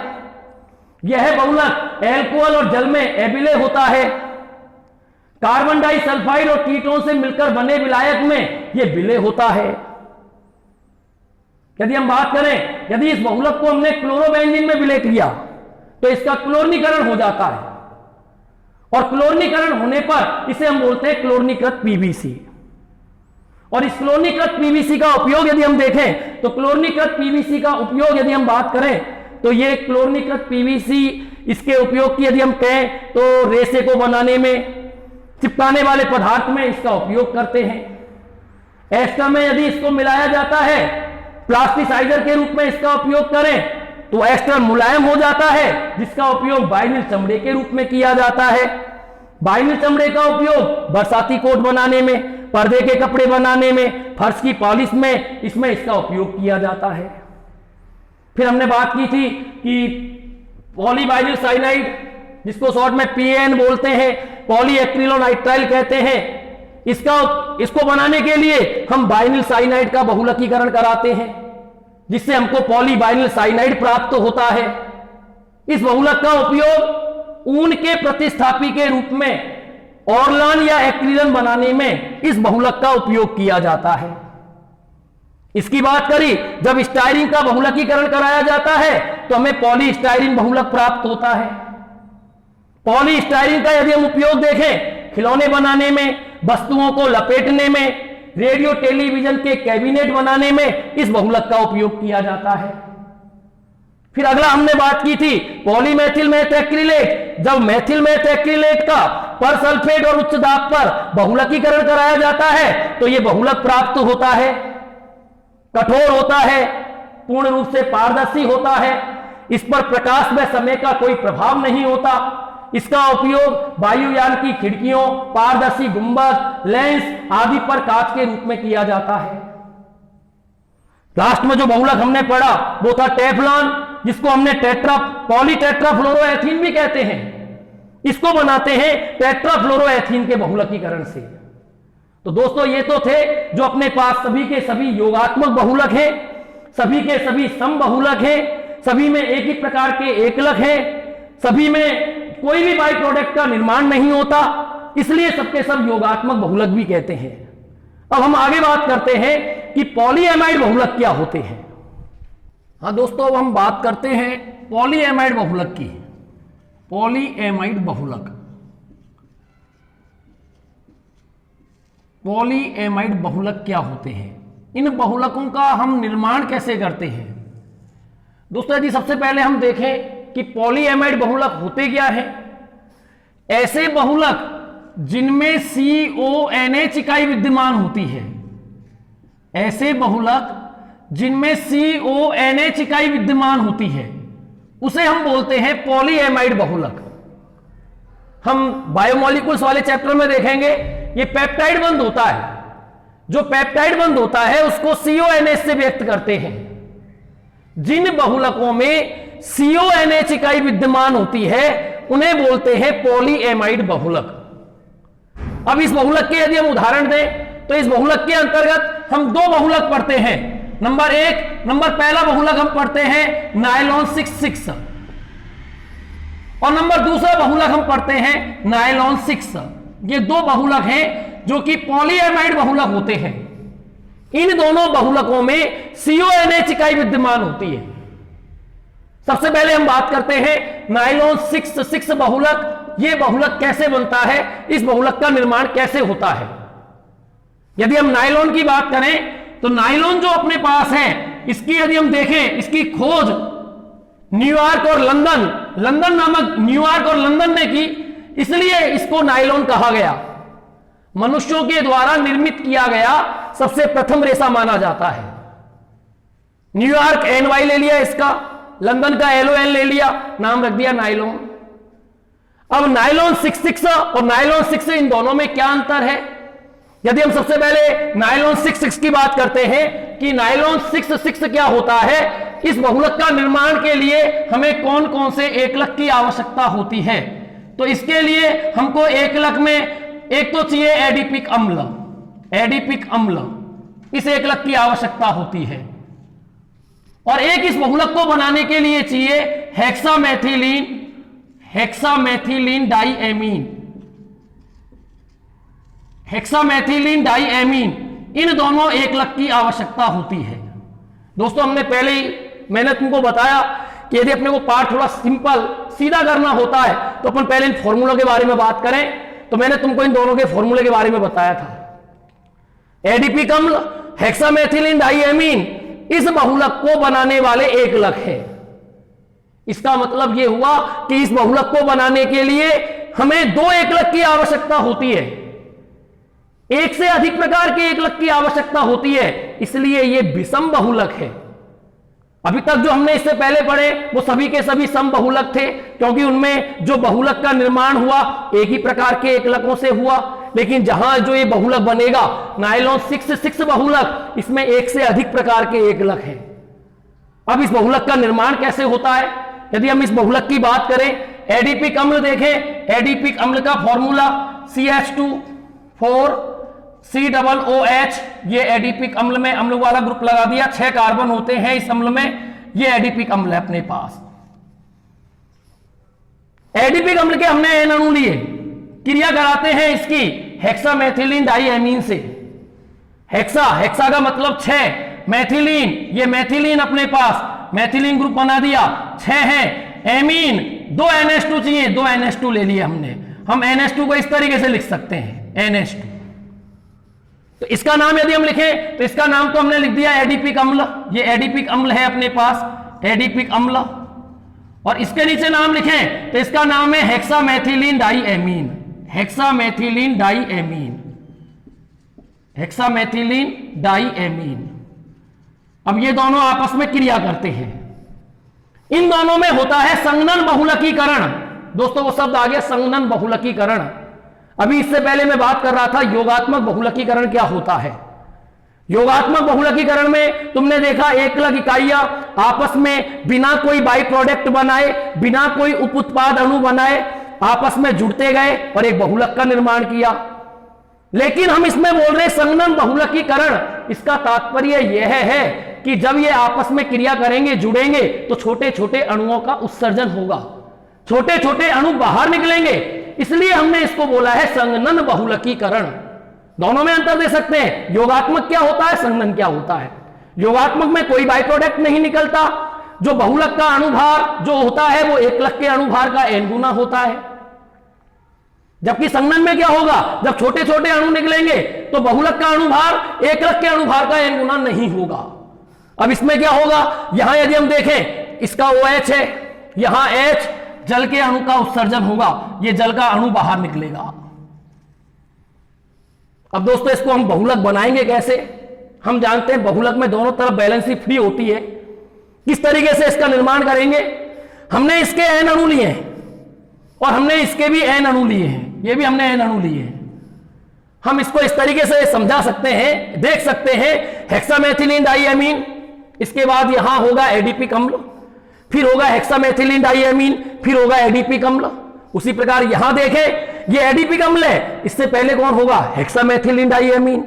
यह बहुलक एल्कोहल और जल में एबिले होता है। कार्बन डाइसल्फाइड और कीटोन से मिलकर बने विलायक में यह विलय होता है। यदि हम बात करें, यदि इस बहुलक को हमने क्लोरोबेंजीन में विलय किया तो इसका क्लोरीनीकरण हो जाता है और क्लोरीनीकरण होने पर इसे हम बोलते हैं क्लोरीनीकृत पीवीसी। और इस क्लोरीनीकृत पीवीसी का उपयोग यदि हम देखें तो क्लोरीनीकृत पीवीसी का उपयोग यदि हम बात करें तो ये क्लोरीनीकृत पीवीसी, इसके उपयोग की यदि हम कहें तो रेसे को बनाने में, चिपकाने वाले पदार्थ में इसका उपयोग करते हैं। एस्टर में यदि इसको मिलाया जाता है, प्लास्टिसाइजर के रूप में इसका उपयोग करें तो एस्टर मुलायम हो जाता है, जिसका उपयोग वाइनिल चमड़े के रूप में किया जाता है। वाइनिल चमड़े का उपयोग बरसाती कोट बनाने में, पर्दे के कपड़े बनाने में, फर्श की पॉलिश में, इसमें इसका उपयोग किया जाता है। फिर हमने बात की थी कि पॉलीवाइनिल साइनाइड, जिसको शॉर्ट में पीएन बोलते हैं, पॉलीएक्रिलोनाइट्राइल कहते हैं, इसको बनाने के लिए हम वाइनिल साइनाइड का बहुलकीकरण कराते हैं, जिससे हमको पॉलीवाइनिल साइनाइड प्राप्त होता है। इस बहुलक का उपयोग ऊन के प्रतिस्थापी के रूप में ऑर्लान या एक्रिलन बनाने में इस बहुलक का उपयोग किया जाता है। इसकी बात करी, जब स्टाइरिन का बहुलकीकरण कराया जाता है तो हमें पॉलीस्टाइरिन बहुलक प्राप्त होता है। पॉलीस्टाइरिन का यदि हम उपयोग देखें खिलौने बनाने में, वस्तुओं को लपेटने में, रेडियो टेलीविजन के कैबिनेट बनाने में इस बहुलक का उपयोग किया जाता है। फिर अगला हमने बात की थी पॉलीमेथिल मेथ एक्रिलेट। जब मेथिल मेथ एक्रिलेट का परसल्फेट और उच्च दाब पर बहुलकीकरण कराया जाता है तो यह बहुलक प्राप्त होता है। कठोर होता है, पूर्ण रूप से पारदर्शी होता है, इस पर प्रकाश व समय का कोई प्रभाव नहीं होता। इसका उपयोग वायुयान की खिड़कियों, पारदर्शी गुंबद, लेंस आदि पर कांच के रूप में किया जाता है। लास्ट में जो बहुलक हमने पढ़ा वो था टेफ्लॉन, जिसको हमने पॉलीटेट्राफ्लोरोएथीन भी कहते हैं। इसको बनाते हैं टेट्राफ्लोरोएथीन के बहुलकीकरण से। तो दोस्तों ये तो थे जो अपने पास सभी के सभी योगात्मक बहुलक हैं, सभी के सभी सम बहुलक हैं, सभी में एक ही प्रकार के एकलक हैं, सभी में कोई भी बाई प्रोडक्ट का निर्माण नहीं होता, इसलिए सबके सब योगात्मक बहुलक भी कहते हैं। अब हम आगे बात करते हैं कि पॉलीएमाइड बहुलक क्या होते हैं। हाँ दोस्तों, अब हम बात करते हैं पॉलीएमाइड बहुलक की। पॉलीएमाइड बहुलक, पॉलीएमाइड बहुलक क्या होते हैं, इन बहुलकों का हम निर्माण कैसे करते हैं। दोस्तों यदि सबसे पहले हम देखें कि पॉलीएमाइड बहुलक होते क्या है, ऐसे बहुलक जिनमें CONH इकाई विद्यमान होती है, ऐसे बहुलक जिनमें CONH इकाई विद्यमान होती है उसे हम बोलते हैं पॉलीएमाइड बहुलक। हम बायोमोलिक्यूल्स वाले चैप्टर में देखेंगे, ये पेप्टाइड बंध होता है, जो पेप्टाइड बंध होता है उसको CONH से व्यक्त करते हैं। जिन बहुलकों में CONH इकाई विद्यमान होती है उन्हें बोलते हैं पॉलीएमाइड बहुलक। अब इस बहुलक के यदि हम उदाहरण दें तो इस बहुलक के अंतर्गत हम दो बहुलक पढ़ते हैं। नंबर पहला बहुलक हम पढ़ते हैं नायलॉन 6,6 और नंबर दूसरा बहुलक हम पढ़ते हैं नायलॉन 6। ये दो बहुलक हैं जो कि पॉलीएमाइड बहुलक होते हैं। इन दोनों बहुलकों में CONH इकाई विद्यमान होती है। सबसे पहले हम बात करते हैं नायलॉन 6,6 बहुलक। यह बहुलक कैसे बनता है, इस बहुलक का निर्माण कैसे होता है। यदि हम नायलॉन की बात करें तो नायलॉन जो अपने पास है, इसकी यदि हम देखें, इसकी खोज न्यूयॉर्क और लंदन नामक न्यूयॉर्क और लंदन ने की, इसलिए इसको नायलॉन कहा गया। मनुष्यों के द्वारा निर्मित किया गया सबसे प्रथम रेशा माना जाता है। न्यूयॉर्क NY ले लिया इसका, लंदन का LON ले लिया, नाम रख दिया नायलॉन। अब नायलॉन 6,6 और नायलॉन 6 इन दोनों में क्या अंतर है। यदि हम सबसे पहले नायलॉन 6,6 की बात करते हैं कि नायलॉन 6,6 क्या होता है, इस बहुलक का निर्माण के लिए हमें कौन कौन से एकलक की आवश्यकता होती है। तो इसके लिए हमको एकलक में एक तो चाहिए एडिपिक अम्ल, इस एकलक की आवश्यकता होती है। और एक इस बहुलक को बनाने के लिए चाहिए हेक्सामेथिलीन डाइएमीन। इन दोनों एकलक की आवश्यकता होती है। दोस्तों मैंने तुमको बताया कि यदि अपने को पार्ट थोड़ा सिंपल सीधा करना होता है तो अपन पहले इन फॉर्मूलों के बारे में बात करें। तो मैंने तुमको इन दोनों के फॉर्मूले के बारे में बताया था। एडिपिक अम्ल, हेक्सामेथिलीन डाइएमीन इस बहुलक को बनाने वाले एकलक है। इसका मतलब यह हुआ कि इस बहुलक को बनाने के लिए हमें दो एकलक की आवश्यकता होती है, एक से अधिक प्रकार के एकलक की आवश्यकता होती है, इसलिए यह विषम बहुलक है। अभी तक जो हमने इससे पहले पढ़े वो सभी के सभी सम बहुलक थे, क्योंकि उनमें जो बहुलक का निर्माण हुआ एक ही प्रकार के एकलकों से हुआ। लेकिन जहां जो ये बहुलक बनेगा नायलॉन 6,6 बहुलक, इसमें एक से अधिक प्रकार के एकलक हैं। अब इस बहुलक का निर्माण कैसे होता है, यदि हम इस बहुलक की बात करें, एडिपिक अम्ल देखें, एडिपिक अम्ल का फॉर्मूला CH2,4COOH, ये एडिपिक अम्ल में अम्ल वाला ग्रुप लगा दिया, 6 कार्बन होते हैं इस अम्ल में, ये एडिपिक अम्ल है अपने पास। एडिपिक अम्ल के हमने एन अणु लिए, क्रिया कराते हैं इसकी हेक्सामेथिलीन डाइएमीन से। हेक्सा का मतलब 6, मैथिलीन, ये मैथिलीन अपने पास मैथिलीन ग्रुप बना दिया, 6 है। एमीन 2 NH2 चाहिए, 2 NH2 ले लिए हमने। हम NH2 को इस तरीके से लिख सकते हैं NH2। तो इसका नाम यदि हम लिखें तो इसका नाम तो हमने लिख दिया एडिपिक अम्ल, ये एडिपिक अम्ल है अपने पास, एडिपिक अम्ल। और इसके नीचे नाम लिखें तो इसका नाम है हेक्सामेथिलीन डाइएमीन, हेक्सामेथिलीन डाइएमीन। अब ये दोनों आपस में क्रिया करते हैं, इन दोनों में होता है संघनन बहुलकीकरण। दोस्तों वो शब्द आ गया संघनन बहुलकीकरण। अभी इससे पहले मैं बात कर रहा था योगात्मक बहुलकीकरण क्या होता है। योगात्मक बहुलकीकरण में तुमने देखा एकलक इकाइयां आपस में बिना कोई बाई प्रोडक्ट बनाए, बिना कोई उप उत्पाद अणु बनाए आपस में जुड़ते गए और एक बहुलक का निर्माण किया। लेकिन हम इसमें बोल रहे संघनन बहुलकीकरण, इसका तात्पर्य यह है कि जब ये आपस में क्रिया करेंगे, जुड़ेंगे, तो छोटे छोटे अणुओं का उत्सर्जन होगा, छोटे छोटे अणु बाहर निकलेंगे, इसलिए हमने इसको बोला है संघनन बहुलकीकरण। दोनों में अंतर दे सकते हैं, योगात्मक क्या होता है, संघनन क्या होता है। योगात्मक में कोई बाई प्रोडक्ट नहीं निकलता, जो बहुलक का अणुभार जो होता है वो एकलक के अणुभार का n गुना होता है। जबकि संघनन में क्या होगा, जब छोटे छोटे अणु निकलेंगे तो बहुलक का अणुभार एकलक के अणुभार का n गुना नहीं होगा। अब इसमें क्या होगा, यहां यदि हम देखें इसका OH है, यहां H, जल के अणु का उत्सर्जन होगा, ये जल का अणु बाहर निकलेगा। अब दोस्तों इसको हम बहुलक बनाएंगे कैसे। हम जानते हैं बहुलक में दोनों तरफ बैलेंसी फ्री होती है, किस तरीके से इसका निर्माण करेंगे। हमने इसके n अणु लिए हैं और हमने इसके भी n अणु लिए हैं, ये भी हमने n अणु लिए हैं। हम इसको इस तरीके से समझा सकते हैं, देख सकते हैं, हेक्सामेथिलीन डाइएमीन इसके बाद यहां होगा एडीपिक अम्ल, फिर होगा हेक्सामेथिलीन डाइएमीन, फिर होगा एडीपिक अम्ल। उसी प्रकार यहां देखें ये एडीपिक अम्ल है, इससे पहले कौन होगा? Hexamethylene diamine.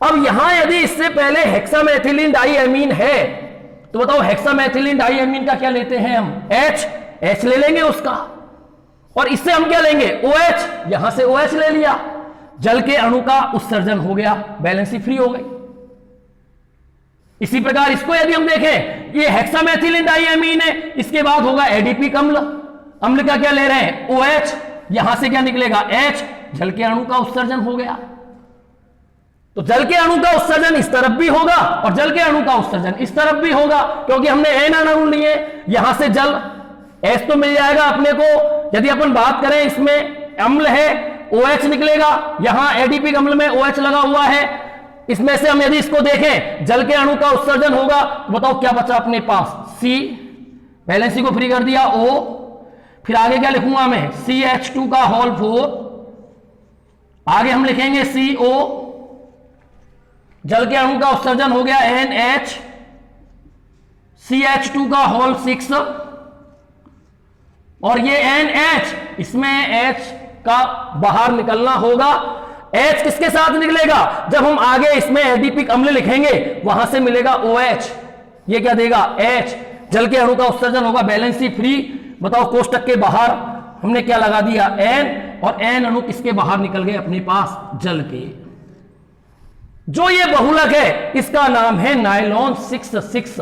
अब यहां यदि इससे पहले हेक्सामेथिलीन डाइएमीन है तो बताओ हेक्सामेथिलीन डाइएमीन का क्या लेते हैं हम? H ले लेंगे उसका, और इससे हम क्या लेंगे? OH, यहां से OH ले लिया, जल के अणु का उत्सर्जन हो गया, बैलेंसी फ्री हो गई। इसी प्रकार इसको यदि हम देखें, ये हेक्सामेथिलीन डाइएमीन है, इसके बाद होगा एडीपिक अम्ल। अम्ल का क्या ले रहे हैं? OH, यहां से क्या निकलेगा? H, जल के अणु का उत्सर्जन हो गया। तो जल के अणु का उत्सर्जन इस तरफ भी होगा और जल के अणु का उत्सर्जन इस तरफ भी होगा, क्योंकि हमने N अणु लिए, यहां से जल H तो मिल जाएगा अपने को। यदि अपन बात करें इसमें अम्ल है, OH निकलेगा, यहां एडीपिक अम्ल में OH लगा हुआ है। इसमें से हम यदि इसको देखें, जल के अणु का उत्सर्जन होगा, तो बताओ क्या बचा अपने पास? C, बैलेंसी को फ्री कर दिया, O, फिर आगे क्या लिखूंगा मैं? CH2 का होल 4, आगे हम लिखेंगे CO, जल के अणु का उत्सर्जन हो गया NH, CH2 का होल 6, और ये NH, इसमें H का बाहर निकलना होगा। H किसके साथ निकलेगा? जब हम आगे इसमें एडीपिक अम्ल लिखेंगे वहां से मिलेगा OH, ये क्या देगा? H, जल के अणु का उत्सर्जन होगा, बैलेंसी फ्री। बताओ कोष्टक के बाहर हमने क्या लगा दिया? N, और N अणु किसके बाहर निकल गए अपने पास? जल के। जो ये बहुलक है इसका नाम है नायलॉन 6,6।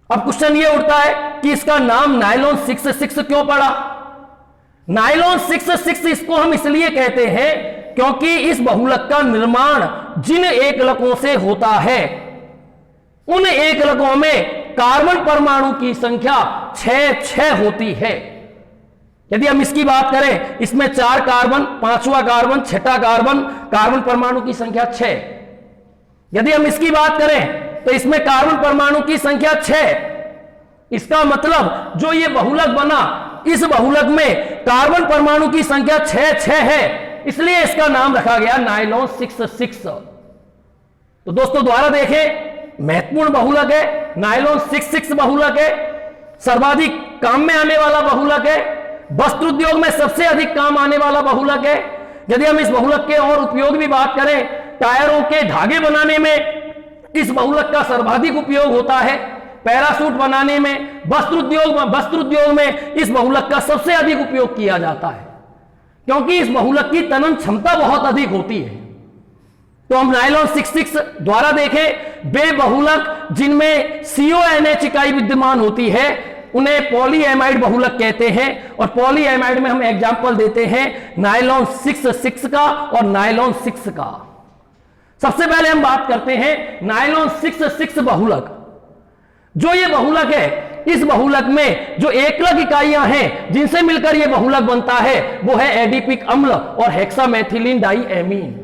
अब क्वेश्चन ये उठता है कि इसका नाम नायलॉन 6,6 क्यों पड़ा? नायलॉन 6,6 इसको हम इसलिए कहते हैं क्योंकि इस बहुलक का निर्माण जिन एकलकों से होता है उन एकलकों में कार्बन परमाणु की संख्या 6 होती है। यदि हम इसकी बात करें, इसमें 4 कार्बन, 5वां कार्बन, 6ठा कार्बन, कार्बन परमाणु की संख्या 6। यदि हम इसकी बात करें तो इसमें कार्बन परमाणु की संख्या 6। इसका मतलब जो ये बहुलक बना, इस बहुलक में कार्बन परमाणु की संख्या 6 है, इसलिए इसका नाम रखा गया नायलॉन 6,6। तो दोस्तों द्वारा देखें, महत्वपूर्ण बहुलक है, नायलॉन 6,6 बहुलक है, सर्वाधिक काम में आने वाला बहुलक है, वस्त्र उद्योग में सबसे अधिक काम आने वाला बहुलक है। यदि हम इस बहुलक के और उपयोग भी बात करें, टायरों के धागे बनाने में इस बहुलक का सर्वाधिक उपयोग होता है, पैरासूट बनाने में, वस्त्र उद्योग में इस बहुलक का सबसे अधिक उपयोग किया जाता है, क्योंकि इस बहुलक की तनन क्षमता बहुत अधिक होती है। तो हम नायलॉन 6,6 द्वारा देखें, वे बहुलक जिनमें CONH इकाई विद्यमान होती है उन्हें पॉलीएमाइड बहुलक कहते हैं, और पॉलीएमाइड में हम एग्जांपल देते हैं नायलॉन 6,6 का और नायलॉन 6 का। सबसे पहले हम बात करते हैं नायलॉन 6,6 बहुलक। जो ये बहुलक है, इस बहुलक में जो एकलक इकाइयां हैं जिनसे मिलकर यह बहुलक बनता है वो है एडीपिक अम्ल और हेक्सामेथिलीन डाइएमीन।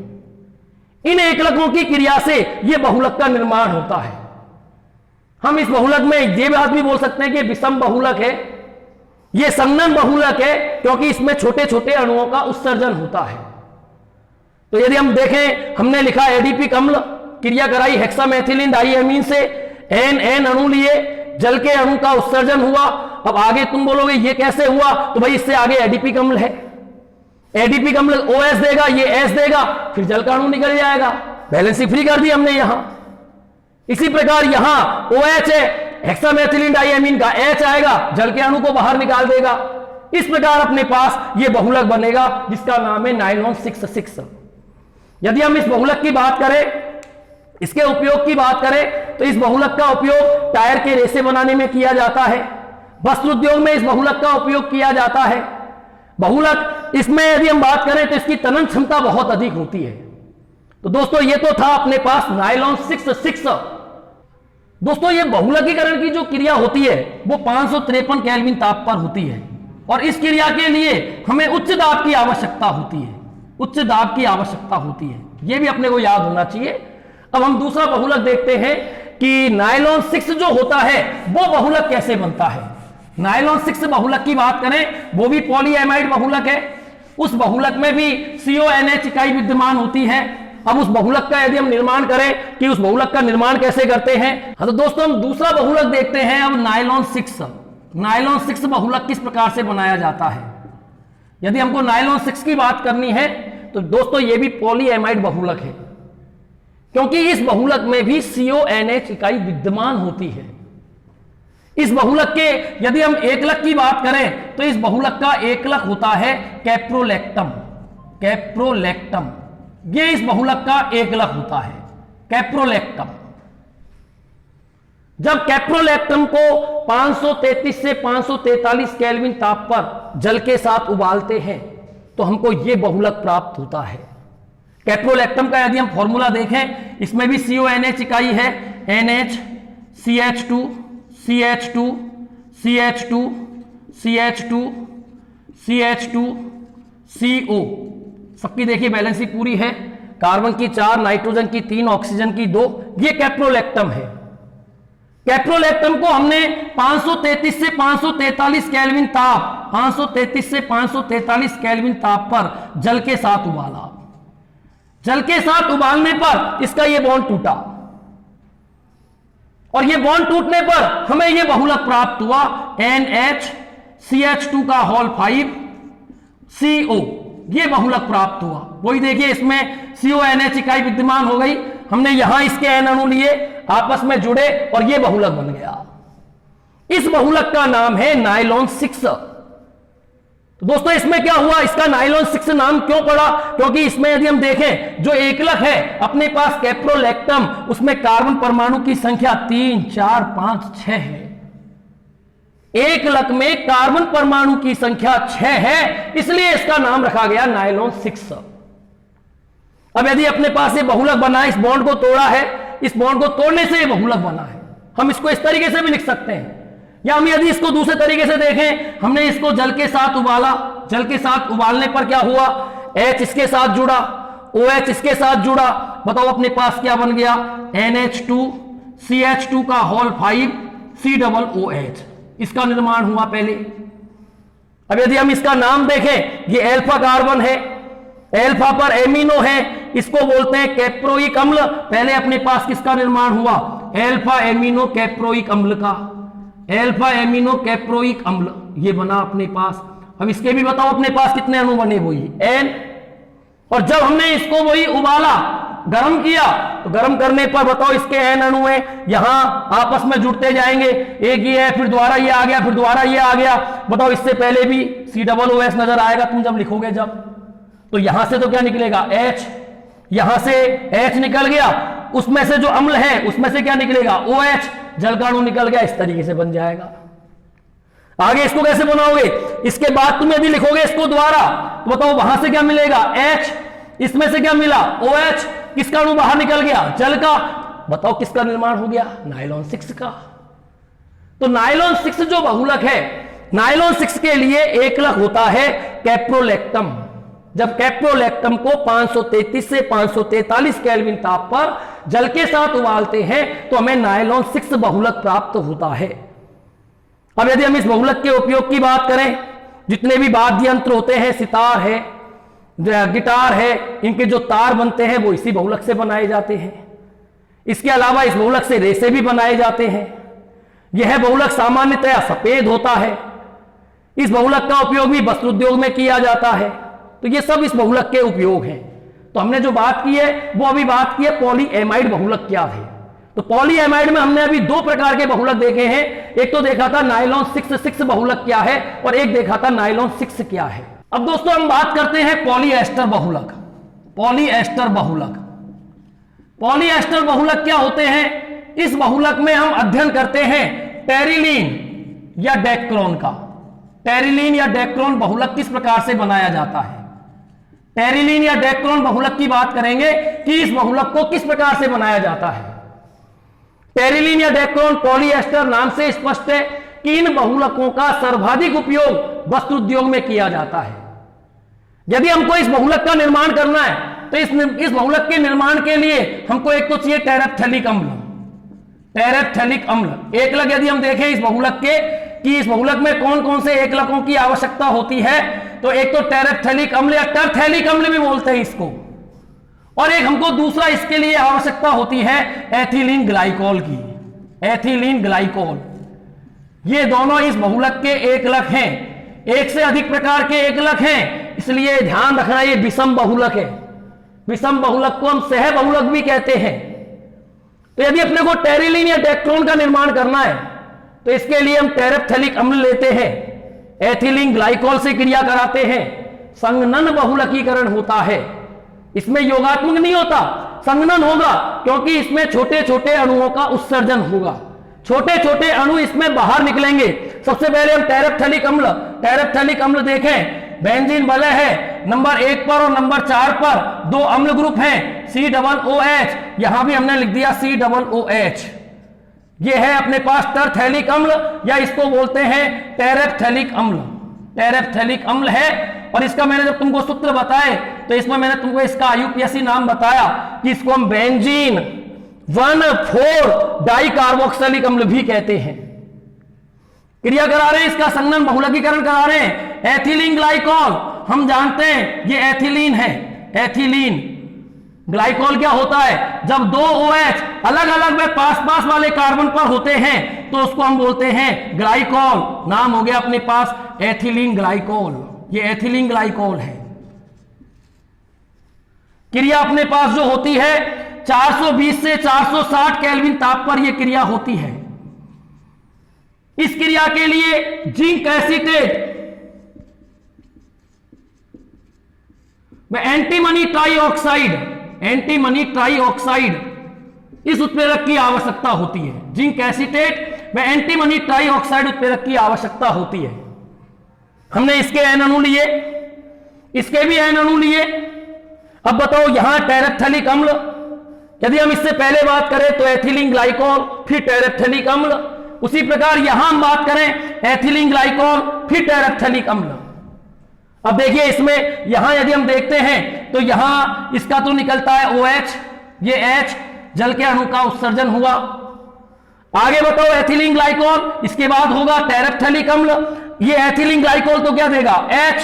इन एकलकों की क्रिया से यह बहुलक का निर्माण होता है। हम इस बहुलक में यह बात भी बोल सकते हैं कि विषम बहुलक है, यह संघनन बहुलक है, क्योंकि इसमें छोटे छोटे अणुओं का उत्सर्जन होता है। तो यदि हम देखें, हमने लिखा एडीपिक अम्ल, क्रिया कराई हेक्सामेथिलीन डाइएमीन से, N अणु लिए, जल के अणु का उत्सर्जन हुआ। अब आगे तुम बोलोगे ये कैसे हुआ, तो भाई इससे आगे एडीपिक अम्ल है, एडीपिक अम्ल OS देगा, ये S देगा, फिर जल का अणु निकल जाएगा, बैलेंसी फ्री कर दी हमने यहां। इसी प्रकार यहां OH है, हेक्सामेथिलीन डाइएमीन का H आएगा, जल के अणु को बाहर निकाल देगा। इस प्रकार अपने पास यह बहुलक बनेगा जिसका नाम है नायलॉन 6,6। यदि हम इस बहुलक की बात करें, इसके उपयोग की बात करें, तो इस बहुलक का उपयोग टायर के रेसे बनाने में किया जाता है, वस्त्र उद्योग में इस बहुलक का उपयोग किया जाता है। बहुलक इसमें यदि हम बात करें तो इसकी तनन क्षमता बहुत अधिक होती है। तो दोस्तों ये तो था अपने पास नायलॉन 6,6। दोस्तों ये बहुलकीकरण की जो क्रिया होती है वो 553 केल्विन ताप पर होती है, और इस क्रिया के लिए हमें उच्च दाब की आवश्यकता होती है, उच्च दाब की आवश्यकता होती है, यह भी अपने को याद होना चाहिए। अब हम दूसरा बहुलक देखते हैं कि नायलॉन 6 जो होता है वो बहुलक कैसे बनता है। नायलॉन 6 बहुलक की बात करें, वो भी पॉलीएमाइड बहुलक है। उस बहुलक में भी CONH इकाई विद्यमान होती है, अब उस बहुलक का यदि हम निर्माण करें कि उस बहुलक का निर्माण कैसे करते हैं। हाँ तो दोस्तों हम दूसरा बहुलक देखते हैं। अब नायलॉन 6, नायलॉन 6 बहुलक किस प्रकार से बनाया जाता है। यदि हमको नायलॉन 6 की बात करनी है तो दोस्तों ये भी पॉलीएमाइड बहुलक है, क्योंकि इस बहुलक में भी CONH इकाई विद्यमान होती है। इस बहुलक के यदि हम एकलक की बात करें तो इस बहुलक का एकलक होता है कैप्रोलैक्टम, कैप्रोलैक्टम ये इस बहुलक का एकलक होता है, कैप्रोलैक्टम। जब कैप्रोलैक्टम को 533 से 543 केल्विन ताप पर जल के साथ उबालते हैं तो हमको यह बहुलक प्राप्त होता है। कैप्रोलैक्टम का यदि हम फॉर्मूला देखें, इसमें भी CONH इकाई है, NH CH2 CH2 CH2 CH2 CH2 CO, सबकी देखिए बैलेंसी पूरी है, कार्बन की 4, नाइट्रोजन की 3, ऑक्सीजन की 2, ये कैप्रोलैक्टम है। कैप्रोलैक्टम को हमने 533 से 543 केल्विन ताप, 533 से 543 केल्विन ताप पर जल के साथ उबाला। जल के साथ उबालने पर इसका ये बॉन्ड टूटा और ये बॉन्ड टूटने पर हमें ये बहुलक प्राप्त हुआ NH CH2 का होल 5 CO, ये बहुलक प्राप्त हुआ। वही देखिए इसमें CONH इकाई विद्यमान हो गई, हमने यहां इसके N अणु लिए, आपस में जुड़े और ये बहुलक बन गया। इस बहुलक का नाम है नायलॉन 6। तो दोस्तों इसमें क्या हुआ, इसका नायलॉन 6 नाम क्यों पड़ा, क्योंकि इसमें यदि हम देखें जो एकलक है अपने पास कैप्रोलैक्टम, उसमें कार्बन परमाणु की संख्या 3, 4, 5, 6 है। एकलक में कार्बन परमाणु की संख्या 6 है, इसलिए इसका नाम रखा गया नायलॉन 6। अब यदि अपने पास ये बहुलक बना है, इस बॉन्ड को तोड़ा है, इस बॉन्ड को तोड़ने से ये बहुलक बना है, हम इसको इस तरीके से भी लिख सकते हैं, या हम यदि इसको दूसरे तरीके से देखें, हमने इसको जल के साथ उबाला, जल के साथ उबालने पर क्या हुआ, H इसके साथ जुड़ा, OH इसके साथ जुड़ा, बताओ अपने पास क्या बन गया, NH2 CH2 का होल 5 COOH, इसका निर्माण हुआ पहले। अब यदि हम इसका नाम देखें, ये अल्फा कार्बन है, अल्फा पर एमिनो है, इसको बोलते हैं कैप्रोइक अम्ल। पहले अपने पास किसका निर्माण हुआ, अल्फा एमिनो कैप्रोइक अम्ल का, अल्फा एमिनो कैप्रोइक अम्ल ये बना अपने पास। अब इसके भी बताओ अपने पास कितने अणु बने, वही N। और जब हमने इसको वही उबाला, गर्म किया, तो गर्म करने पर बताओ इसके N अणु है, यहां आपस में जुड़ते जाएंगे, एक ये है, फिर दोबारा ये आ गया, फिर दोबारा ये आ गया। बताओ इससे पहले भी COOH नजर आएगा तुम जब लिखोगे, जब तो यहां से तो क्या निकलेगा H, यहां से H निकल गया, उसमें से जो अम्ल है उसमें से क्या निकलेगा OH, जल का अणु निकल गया, इस तरीके से बन जाएगा। आगे इसको कैसे बनाओगे, इसके बाद तुम यदि लिखोगे इसको दोबारा, तो बताओ वहां से क्या मिलेगा H, इसमें से क्या मिला OH, किसका अणु बाहर निकल गया, जल का। बताओ किसका निर्माण हो गया, नायलॉन 6 का। तो नायलॉन 6 जो बहुलक है, नायलॉन 6 के लिए एकलक होता है कैप्रोलैक्टम। जब कैप्रोलैक्टम को 533 से 543 केल्विन ताप पर जल के साथ उबालते हैं तो हमें नायलॉन 6 बहुलक प्राप्त होता है। अब यदि हम इस बहुलक के उपयोग की बात करें, जितने भी वाद्य यंत्र होते हैं, सितार है, गिटार है, इनके जो तार बनते हैं वो इसी बहुलक से बनाए जाते हैं। इसके अलावा इस बहुलक से रेसे भी बनाए जाते हैं। यह बहुलक सामान्यतया सफेद होता है। इस बहुलक का उपयोग भी वस्त्र उद्योग में किया जाता है। तो ये सब इस बहुलक के उपयोग हैं। तो हमने जो बात की है वो अभी बात की है पॉलीएमाइड बहुलक क्या है। तो पॉलीएमाइड में हमने अभी दो प्रकार के बहुलक देखे हैं, एक तो देखा था नायलॉन 6 बहुलक क्या है और एक देखा था नायलॉन 6 क्या है। अब दोस्तों हम बात करते हैं पॉलीएस्टर बहुलक। पॉलीएस्टर बहुलक, पॉलीएस्टर बहुलक क्या होते हैं, इस बहुलक में हम अध्ययन करते हैं टेरिलीन या डेक्रोन का। टेरिलीन या डेक्रोन बहुलक किस प्रकार से बनाया जाता है। टेरिलीन या डेक्रोन बहुलक की बात करेंगे कि इस बहुलक को किस प्रकार से बनाया जाता है। टेरिलीन या डेक्रोन पॉलीएस्टर नाम से स्पष्ट है कि इन बहुलकों का सर्वाधिक उपयोग वस्त्र उद्योग में किया जाता है। यदि हमको इस बहुलक का निर्माण करना है तो इस बहुलक के निर्माण के लिए हमको एक तो चाहिए टेरेप्थेलिक अम्ल। टेरेप्थेलिक अम्ल एकलक यदि हम देखें इस बहुलक के कि इस बहुलक में कौन कौन से एकलकों की आवश्यकता होती है, तो एक तो टेरेप्थेलिक अम्ल या टरथेलिक अम्ल भी बोलते हैं इसको, और एक हमको दूसरा इसके लिए आवश्यकता होती है एथिलीन ग्लाइकोल की, एथिलीन ग्लाइकोल। ये दोनों इस बहुलक के एकलक हैं, एक से अधिक प्रकार के एकलक हैं, इसलिए ध्यान रखना ये विषम बहुलक है। विषम बहुलक को हम सह बहुलक भी कहते हैं। तो यदि अपने को टेरिलीन या डेक्रोन का निर्माण करना है तो इसके लिए हम टेरेप्थेलिक अम्ल लेते हैं, एथिलीन ग्लाइकोल से क्रिया कराते हैं, संघनन बहुलकीकरण होता है। इसमें योगात्मक नहीं होता, संघनन होगा, क्योंकि इसमें छोटे छोटे अणुओं का उत्सर्जन होगा, छोटे छोटे अणु इसमें बाहर निकलेंगे। सबसे पहले हम टेरेप्थेलिक अम्ल देखें, बेंजीन वलय है नंबर 1 पर और नंबर 4 पर 2 अम्ल ग्रुप हैं COOH, यहां भी हमने लिख दिया COOH। ये है अपने पास टरथैलिक अम्ल या इसको बोलते हैं टेरेप्थेलिक अम्ल, टेरेप्थेलिक अम्ल है। और इसका मैंने जब तुमको सूत्र बताए तो इसमें मैंने तुमको इसका IUPAC नाम बताया कि इसको हम बेंजीन 1,4 डाइकार्बोक्सिलिक अम्ल भी कहते हैं। क्रिया करा रहे हैं, इसका संघनन बहुलकीकरण करा रहे हैं। एथिलीन ग्लाइकोल हम जानते हैं ये एथिलीन है, एथिलीन। ग्लाइकोल क्या होता है, जब 2 OH अलग अलग में पास वाले कार्बन पर होते हैं तो उसको हम बोलते हैं ग्लाइकोल। नाम हो गया अपने पास एथिलीन ग्लाइकोल, ये एथिलीन ग्लाइकोल है। क्रिया अपने पास जो होती है 420 से 460 केल्विन ताप पर यह क्रिया होती है। इस क्रिया के लिए जिंक एसीटेट में एंटीमनी ट्राइऑक्साइड इस उत्प्रेरक की आवश्यकता होती है। जिंक एसीटेट में एंटीमनी ट्राइऑक्साइड उत्प्रेरक की आवश्यकता होती है। हमने इसके एन अणु लिए, इसके भी एन अणु लिए। अब बताओ यहां टेरेप्थेलिक अम्ल, यदि हम इससे पहले बात करें तो एथिलीन ग्लाइकोल फिर टेरेप्थेलिक अम्ल, उसी प्रकार यहां हम बात करें एथिलीन ग्लाइकोल फिर टेरेप्थेलिक अम्ल। अब देखिए इसमें यहां यदि हम देखते हैं तो यहां इसका तो निकलता है OH, ये H जल के अणु का उत्सर्जन हुआ। आगे बताओ एथिलीन ग्लाइकोल, इसके बाद होगा टेरेप्थेलिक अम्ल। ये एथिलीन ग्लाइकोल तो क्या देगा H,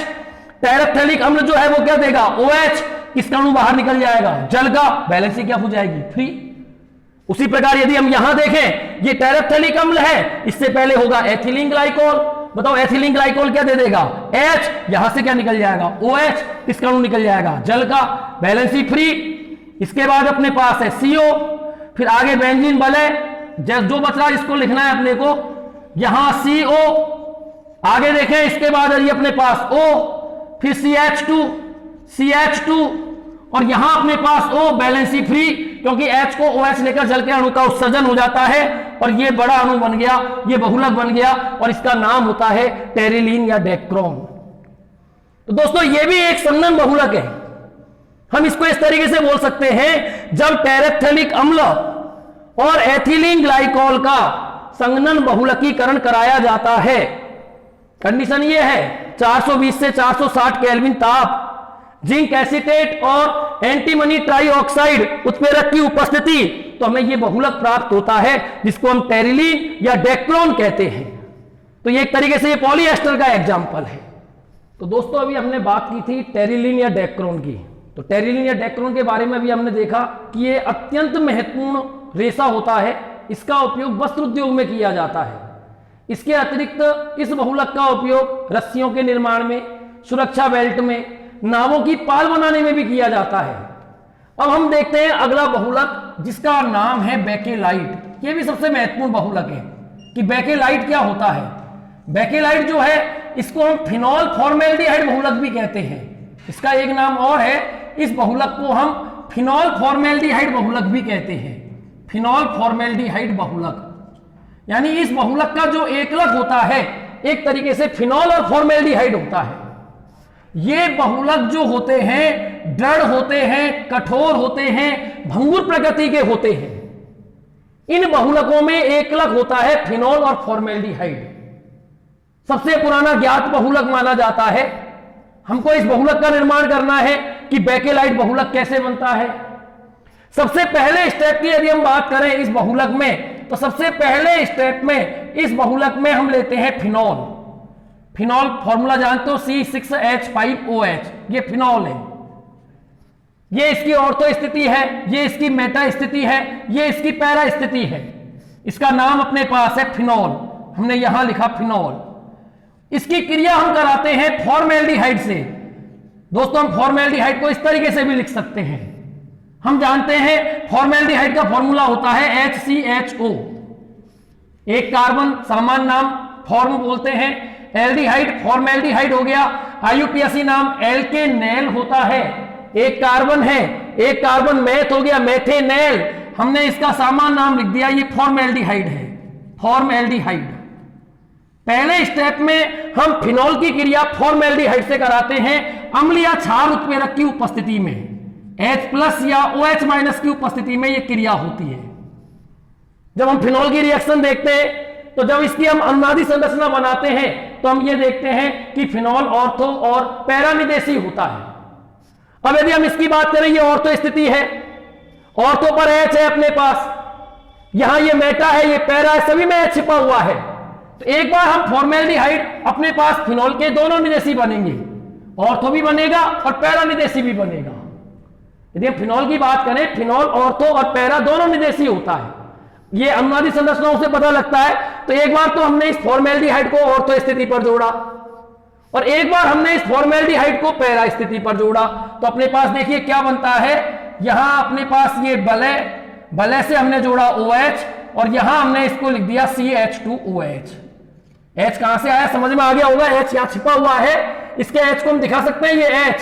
टेरेप्थेलिक अम्ल जो है वो क्या देगा OH, इसका अणु बाहर निकल जाएगा, जल का बैलेंस क्या हो जाएगी 3। उसी प्रकार यदि हम यहां देखें ये टेरेप्थेलिक अम्ल है, इससे पहले होगा एथिलीन ग्लाइकोल। बताओ एथिलीन ग्लाइकोल क्या दे देगा H, यहां से क्या निकल जाएगा OH, इसका अणु निकल जाएगा जल का बैलेंस 3। इसके बाद अपने पास है CO, फिर आगे बेंजीन वलय, जो बच रहा है इसको लिखना है अपने को, यहां CO, आगे देखें इसके बाद है अपने पास O, फिर CH2 और यहां अपने पास O बैलेंसी फ्री, क्योंकि H को OH लेकर जल के अणु का उत्सर्जन हो जाता है और ये बड़ा अणु बन गया, ये बहुलक बन गया और इसका नाम होता है टेरिलीन या डेक्रोन। तो दोस्तों ये भी एक संघनन बहुलक है। हम इसको इस तरीके से बोल सकते हैं, जब टेरेप्थेलिक अम्ल और एथिलीन ग्लाइकोल का संघनन बहुलकीकरण कराया जाता है, कंडीशन ये है 420 से 460 केल्विन ताप, जिंक एसीटेट और एंटीमनी ट्राइऑक्साइड उत्प्रेरक की उपस्थिति, तो हमें यह बहुलक प्राप्त होता है जिसको हम टेरिलीन या डेक्रोन कहते हैं। तो ये एक तरीके से ये पॉलीएस्टर का एग्जाम्पल है। तो दोस्तों अभी हमने बात की थी टेरिलीन या डेक्रोन की। तो टेरिलीन या डेक्रोन के बारे में भी हमने देखा कि ये अत्यंत महत्वपूर्ण रेशा होता है, इसका उपयोग वस्त्र उद्योग में किया जाता है। इसके अतिरिक्त इस बहुलक का उपयोग रस्सियों के निर्माण में, सुरक्षा बेल्ट में, नावों की पाल बनाने में भी किया जाता है। अब हम देखते हैं अगला बहुलक जिसका नाम है बेकेलाइट। यह भी सबसे महत्वपूर्ण बहुलक है कि बेकेलाइट क्या होता है। बेकेलाइट जो है इसको हम फिनॉल फॉर्मेल्डिहाइड बहुलक भी कहते हैं। इसका एक नाम और है, इस बहुलक को हम फिनॉल फॉर्मेल्डिहाइड बहुलक भी कहते हैं। फिनॉल फॉर्मेल्डिहाइड बहुलक, यानी इस बहुलक का जो एकलक होता है एक तरीके से फिनॉल और फॉर्मेल्डिहाइड होता है। ये बहुलक जो होते हैं दृढ़ होते हैं, कठोर होते हैं, भंगुर प्रकृति के होते हैं। इन बहुलकों में एकलक होता है फिनॉल और फॉर्मेल्डिहाइड। सबसे पुराना ज्ञात बहुलक माना जाता है। हमको इस बहुलक का निर्माण करना है कि बेकेलाइट बहुलक कैसे बनता है। सबसे पहले स्टेप की यदि हम बात करें इस बहुलक में, तो सबसे पहले स्टेप में इस बहुलक में हम लेते हैं फिनॉल। फिनॉल फॉर्मूला जानते हो C6H5OH, ये फिनॉल है। ये इसकी ऑर्थो स्थिति है, ये इसकी मेटा स्थिति है, ये इसकी पैरा स्थिति है। इसका नाम अपने पास है फिनॉल, हमने यहां लिखा फिनॉल। इसकी क्रिया हम कराते हैं फॉर्मेल्डिहाइड से। दोस्तों हम फॉर्मेल्डिहाइड को इस तरीके से भी लिख सकते हैं। हम जानते हैं फॉर्मेल्डिहाइड का फॉर्मूला होता है HCHO, एक कार्बन सामान्य नाम फॉर्म बोलते हैं। एल्डिहाइड फॉर्मेल्डिहाइड हो गया, IUPAC नाम एल्केनेल होता है, एक कार्बन है, एक कार्बन मैथ हो गया मेथेनेल, हमने इसका सामान्य नाम लिख दिया, ये फॉर्मेल्डिहाइड है, फॉर्मेल्डिहाइड। पहले स्टेप में हम फिनॉल की क्रिया फॉर्मेल्डिहाइड से कराते हैं अम्ल या क्षार उत्प्रेरक की उपस्थिति में, H+ या OH- की उपस्थिति में यह क्रिया होती है। जब हम फिनॉल की रिएक्शन देखते हैं तो जब इसकी हम अनुनादी संरचना बनाते हैं तो हम ये देखते हैं कि फिनॉल ऑर्थो और पैरानिदेशी होता है। अब यदि हम इसकी बात करें, ये ऑर्थो स्थिति है, ऑर्थो पर H है अपने पास, यहां ये मेटा है, ये पैरा है, सभी में H छिपा हुआ है। तो एक बार हम फॉर्मेल्डिहाइड अपने पास फिनॉल के दोनों निदेशी बनेंगे, ऑर्थो भी बनेगा और पैरानिदेशी भी बनेगा। यदि हम फिनॉल की बात करें, फिनॉल ऑर्थो और पैरा दोनों निदेशी होता है, ये अनुनादी संरचनाओं से पता लगता है। तो एक बार तो हमने इस फॉर्मेल्डिहाइड को ऑर्थो स्थिति पर जोड़ा और एक बार हमने इस फॉर्मेल्डिहाइड को पैरा स्थिति पर जोड़ा, तो अपने पास देखिए क्या बनता है, यहां अपने पास ये बलय से हमने जोड़ा OH और यहां हमने इसको लिख दिया CH2OH। H कहां से आया समझ में आ गया होगा, H यहां छिपा हुआ है, इसके H को हम दिखा सकते हैं, ये H,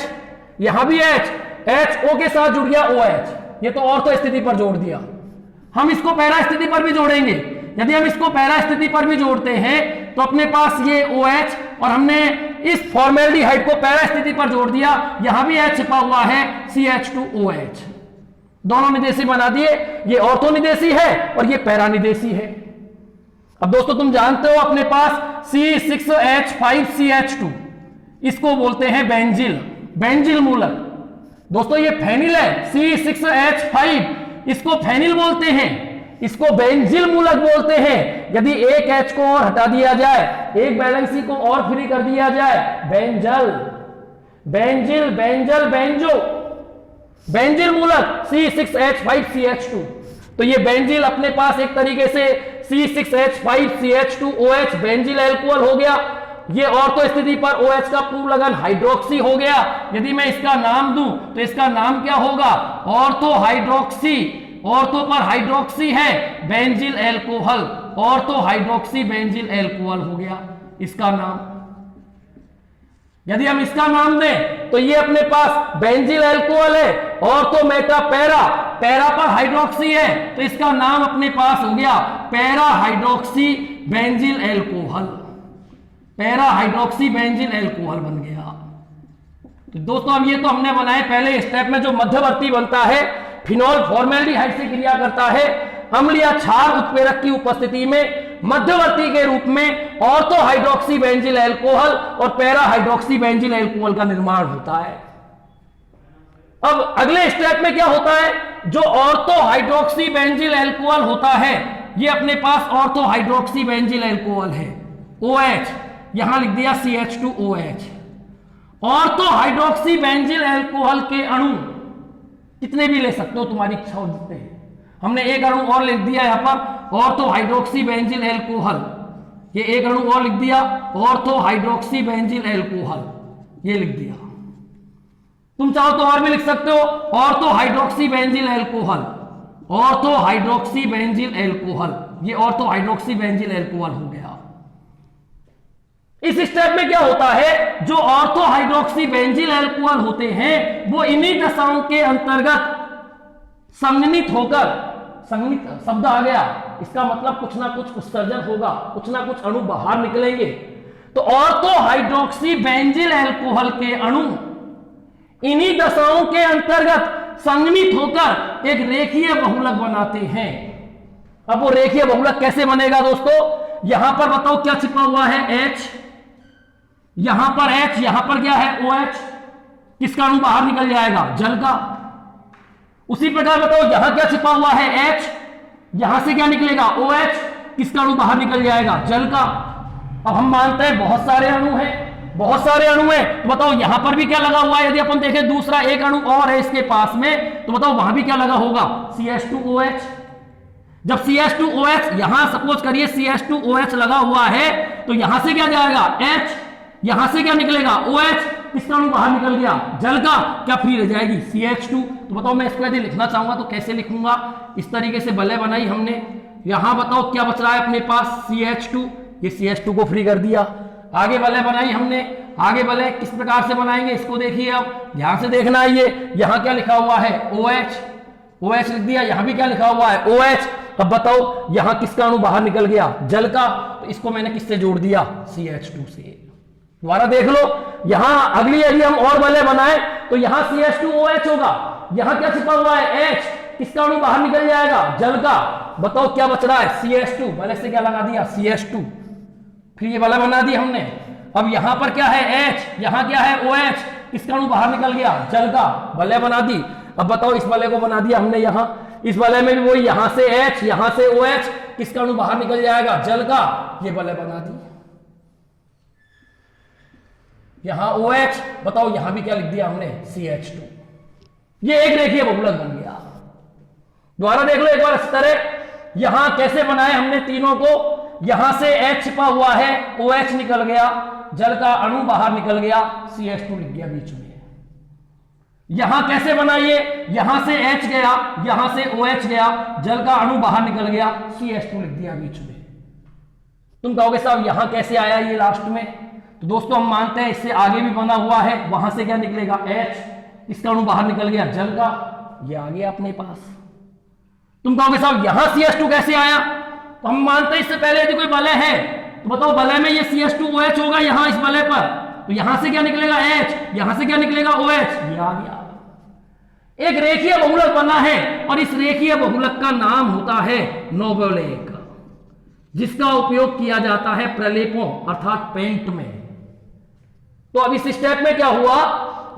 यहां भी H O के साथ जुड़ गया OH, ये तो ऑर्थो स्थिति पर जोड़ दिया। हम इसको पैरा स्थिति पर भी जोड़ेंगे। यदि हम इसको पैरा स्थिति पर भी जोड़ते हैं तो अपने पास ये OH और हमने इस फॉर्मेल्डिहाइड को पैरा स्थिति पर जोड़ दिया, यहां भी H छिपा हुआ है CH2OH, दोनों निदेशी बना दिए। ये ऑर्थो निदेशी है और ये पैरा निदेशी है। अब दोस्तों तुम जानते हो अपने पास C6H5CH2, इसको बोलते हैं बेंजिल, बेंजिल मूलक। दोस्तों ये फेनिल है, C6H5, इसको फेनिल बोलते हैं, इसको बेंजिल मूलक बोलते हैं। यदि एक H को और हटा दिया जाए, एक वैलेंसी को और फ्री कर दिया जाए, benzal, benzyl, benzal, benzo, benzyl मूलक C6H5CH2। तो ये बेंजिल अपने पास एक तरीके से C6H5CH2OH बेंजिल एल्कोहल हो गया। ये ऑर्थो स्थिति पर OH का पूर्व लगन हाइड्रोक्सी हो गया। यदि मैं इसका नाम दूं तो इसका नाम क्या होगा, ऑर्थो हाइड्रोक्सी, ऑर्थो पर हाइड्रोक्सी है, benzyl alcohol, ortho hydroxy benzyl alcohol हो गया इसका नाम। यदि हम इसका नाम दें तो ये अपने पास बेंजिल एल्कोहल है, ऑर्थो मेटा पैरा, पैरा पर हाइड्रोक्सी है, तो इसका नाम अपने पास हो गया para hydroxy benzyl alcohol, para hydroxy benzyl alcohol बन गया। तो दोस्तों अब ये तो हमने बनाए पहले स्टेप में। जो मध्यवर्ती बनता है, फिनॉल फॉर्मेल्डिहाइड से क्रिया करता है अम्ल या क्षार उत्प्रेरक की उपस्थिति में, मध्यवर्ती के रूप में ऑर्थो हाइड्रोक्सी बेंजिल एल्कोहल और पैरा हाइड्रोक्सी बेंजिल एल्कोहल का निर्माण होता है। अब अगले स्टेप में क्या होता है, जो ऑर्थो हाइड्रोक्सी बेंजिल एल्कोहल होता है, ये अपने पास ऑर्थो हाइड्रोक्सी बेंजिल एल्कोहल है, OH, यहां लिख दिया CH2OH। Ortho hydroxy benzyl alcohol के अणु कितने भी ले सकते हो, तुम्हारी इच्छा हो जितने। हमने एक अणु और लिख दिया यहां पर, ऑर्थो हाइड्रोक्सी बेंजिल एल्कोहल, ये एक अणु और लिख दिया, ऑर्थो हाइड्रोक्सी बेंजिल एल्कोहल, ये लिख दिया। तुम चाहो तो और भी लिख सकते हो, ortho hydroxy benzyl alcohol, ortho hydroxy benzyl alcohol, ये ऑर्थो हाइड्रोक्सी बेंजिल एल्कोहल हो गया। इस स्टेप में क्या होता है, जो ऑर्थो हाइड्रोक्सी बेंजिल एल्कोहल होते हैं वो इन्हीं दशाओं के अंतर्गत संघनित होकर, संघनित शब्द आ गया, इसका मतलब कुछ ना कुछ उत्सर्जन होगा, कुछ ना कुछ अणु बाहर निकलेंगे। तो ऑर्थो हाइड्रोक्सी बेंजिल एल्कोहल के अणु इन्हीं दशाओं के अंतर्गत संघनित होकर एक रेखीय बहुलक बनाते हैं। अब वो रेखीय बहुलक कैसे बनेगा दोस्तों, यहां पर बताओ क्या छिपा हुआ है, H, यहां पर H, यहां पर क्या है OH, किसका अणु बाहर निकल जाएगा, जल का। उसी प्रकार बताओ यहां क्या छिपा हुआ है, H, यहां से क्या निकलेगा OH, किसका अणु बाहर निकल जाएगा, जल का। अब हम मानते हैं बहुत सारे अणु हैं, बहुत सारे अणु हैं, तो बताओ यहां पर भी क्या लगा हुआ है? यदि अपन देखें दूसरा एक अणु और है इसके पास में, तो बताओ वहां भी क्या लगा होगा? CH2OH। जब CH2OH यहां सपोज करिए CH2OH लगा हुआ है, तो यहां से क्या जाएगा? H, यहां से क्या निकलेगा? OH। किसका अणु बाहर निकल गया? जल का। क्या फ्री रह जाएगी? CH2। तो बताओ मैं इसको यदि लिखना चाहूंगा तो कैसे लिखूंगा? इस तरीके से वलय बनाई हमने, यहां बताओ क्या बच रहा है अपने पास? CH2। ये CH2 को फ्री कर दिया। आगे वलय बनाई हमने, आगे वलय किस प्रकार से बनाएंगे इसको देखिए, अब ध्यान से देखना है। ये यहां क्या लिखा हुआ है? OH, OH लिख दिया। यहां भी क्या लिखा हुआ है? OH। अब बताओ यहां किसका अणु बाहर निकल गया? जल का। तो इसको मैंने किससे जोड़ दिया? CH2 से। दोबारा देख लो, यहां अगली यदि हम और वलय बनाए तो यहां CH2OH होगा, यहां क्या छिपा हुआ है? H। किसका अणु बाहर निकल जाएगा? जल का। बताओ क्या बच रहा है? CH2। वलय से क्या लगा दिया? CH2। फिर ये वलय बना दी हमने। अब यहां पर क्या है? H, यहां क्या है? OH। किसका अणु बाहर निकल गया? जल का। वलय बना दी। अब बताओ इस वलय को बना दिया हमने यहां, इस वलय में भी वही, यहां से H, यहां से OH। किसका अणु बाहर निकल जाएगा? जल का। ये वलय बना दी। यहां OH, बताओ यहां भी क्या लिख दिया हमने? CH2। ये एक रेखीय बहुलक बन गया। दोबारा देख लो एक बार इस तरह। यहां कैसे बनाए हमने तीनों को? यहां से H छिपा हुआ है, OH निकल गया, जल का अणु बाहर निकल गया, CH2 लिख गया बीच में। यहां कैसे बनाइए? यहां से H गया, यहां से OH गया, जल का अणु बाहर निकल गया, CH2 लिख दिया बीच में। तुम कहोगे साहब यहां कैसे आया ये लास्ट में? तो दोस्तों हम मानते हैं इससे आगे भी बना हुआ है। वहां से क्या निकलेगा? H। इसका अणु बाहर निकल गया जल का, ये आ गया अपने पास। तुम कहोगे साहब यहां CH2 कैसे आया? तो हम मानते हैं इससे पहले यदि कोई वलय है तो बताओ वलय में ये CH2OH होगा यहां इस वलय पर, तो यहां से क्या निकलेगा? H, यहां से क्या निकलेगा? OH। ये आ गया। एक रेखीय बहुलक बना है और इस रेखीय बहुलक का नाम होता है नोवोलेक, जिसका उपयोग किया जाता है प्रलेपों अर्थात पेंट में। तो अब इस स्टेप में क्या हुआ?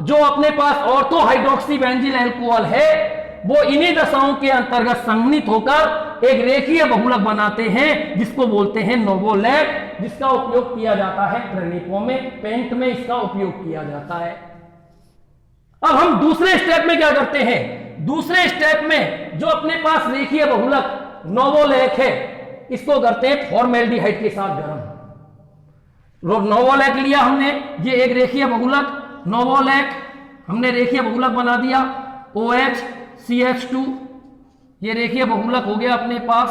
जो अपने पास ऑर्थो हाइड्रोक्सी बेंजील अल्कोहल है वो इन्हीं दशाओं के अंतर्गत संघनित होकर एक रेखीय बहुलक बनाते हैं जिसको बोलते हैं नोवोलेक, जिसका उपयोग किया जाता है प्रलेपों में, पेंट में इसका उपयोग किया जाता है। अब हम दूसरे स्टेप में क्या करते हैं? दूसरे स्टेप में जो अपने पास रेखीय बहुलक नोवोलेक है इसको करते हैं फॉर्मेल्डिहाइड के साथ गर्म। नोवोलेक लिया हमने, ये एक रेखीय बहुलक नोवोलेक, हमने रेखीय बहुलक बना दिया OH CH2, ये रेखीय बहुलक हो गया अपने पास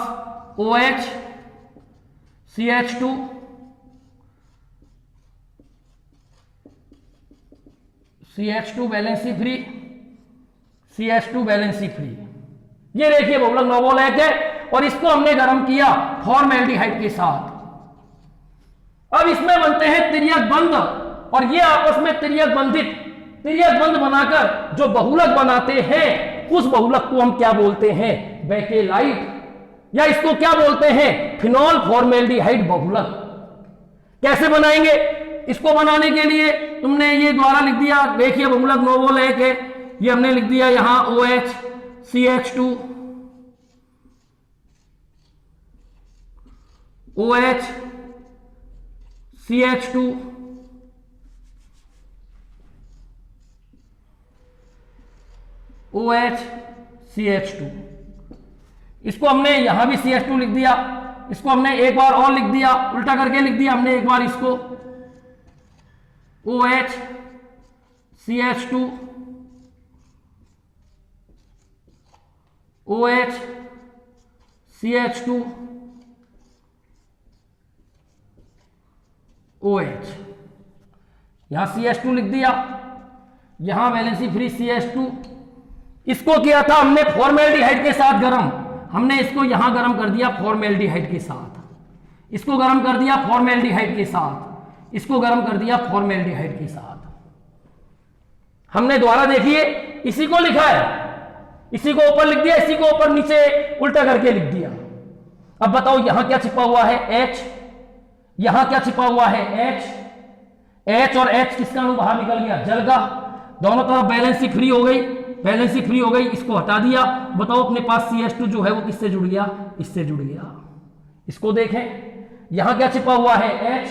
OH CH2, CH2 valency free, CH2 valency free, ये रेखीय बहुलक नोवोलेक है और इसको हमने गर्म किया फॉर्मेल्डिहाइड के साथ। अब इसमें बनते हैं तिर्यक बंध और ये आपस में तिर्यक बंध बनाकर जो बहुलक बनाते हैं उस बहुलक को हम क्या बोलते हैं? बेकेलाइट, या इसको क्या बोलते हैं? फिनॉल फॉर्मेल्डिहाइड बहुलक। कैसे बनाएंगे? इसको बनाने के लिए तुमने ये द्वारा लिख दिया रेखीय बहुलक नोवोलेक है, ये हमने लिख दिया यहां OH CH2 OH CH2 OH CH2, इसको हमने यहां भी CH2 लिख दिया, इसको हमने एक बार और लिख दिया, उल्टा करके लिख दिया हमने एक बार इसको OH CH2 OH CH2 OH, यहां CH2 लिख दिया, यहां वैलेंसी फ्री CH2। इसको किया था हमने फॉर्मेल्डिहाइड के साथ गर्म, हमने इसको यहां गर्म कर दिया फॉर्मेल्डिहाइड के साथ, इसको गर्म कर दिया फॉर्मेल्डिहाइड के साथ, इसको गर्म कर दिया फॉर्मेल्डिहाइड के साथ। हमने द्वारा देखिए इसी को लिखा है, इसी को ऊपर लिख दिया, इसी को ऊपर नीचे उल्टा करके लिख दिया। अब बताओ यहां क्या छिपा हुआ है? H, यहां क्या छिपा हुआ है? H और H किसका अणु बाहर निकल गया? जल का। दोनों तरफ बैलेंसी फ्री हो गई, बैलेंसी फ्री हो गई, इसको हटा दिया। बताओ अपने पास CH2 जो है वो किससे जुड़ गया? इससे जुड़ गया। इसको देखें, यहां क्या छिपा हुआ है? H,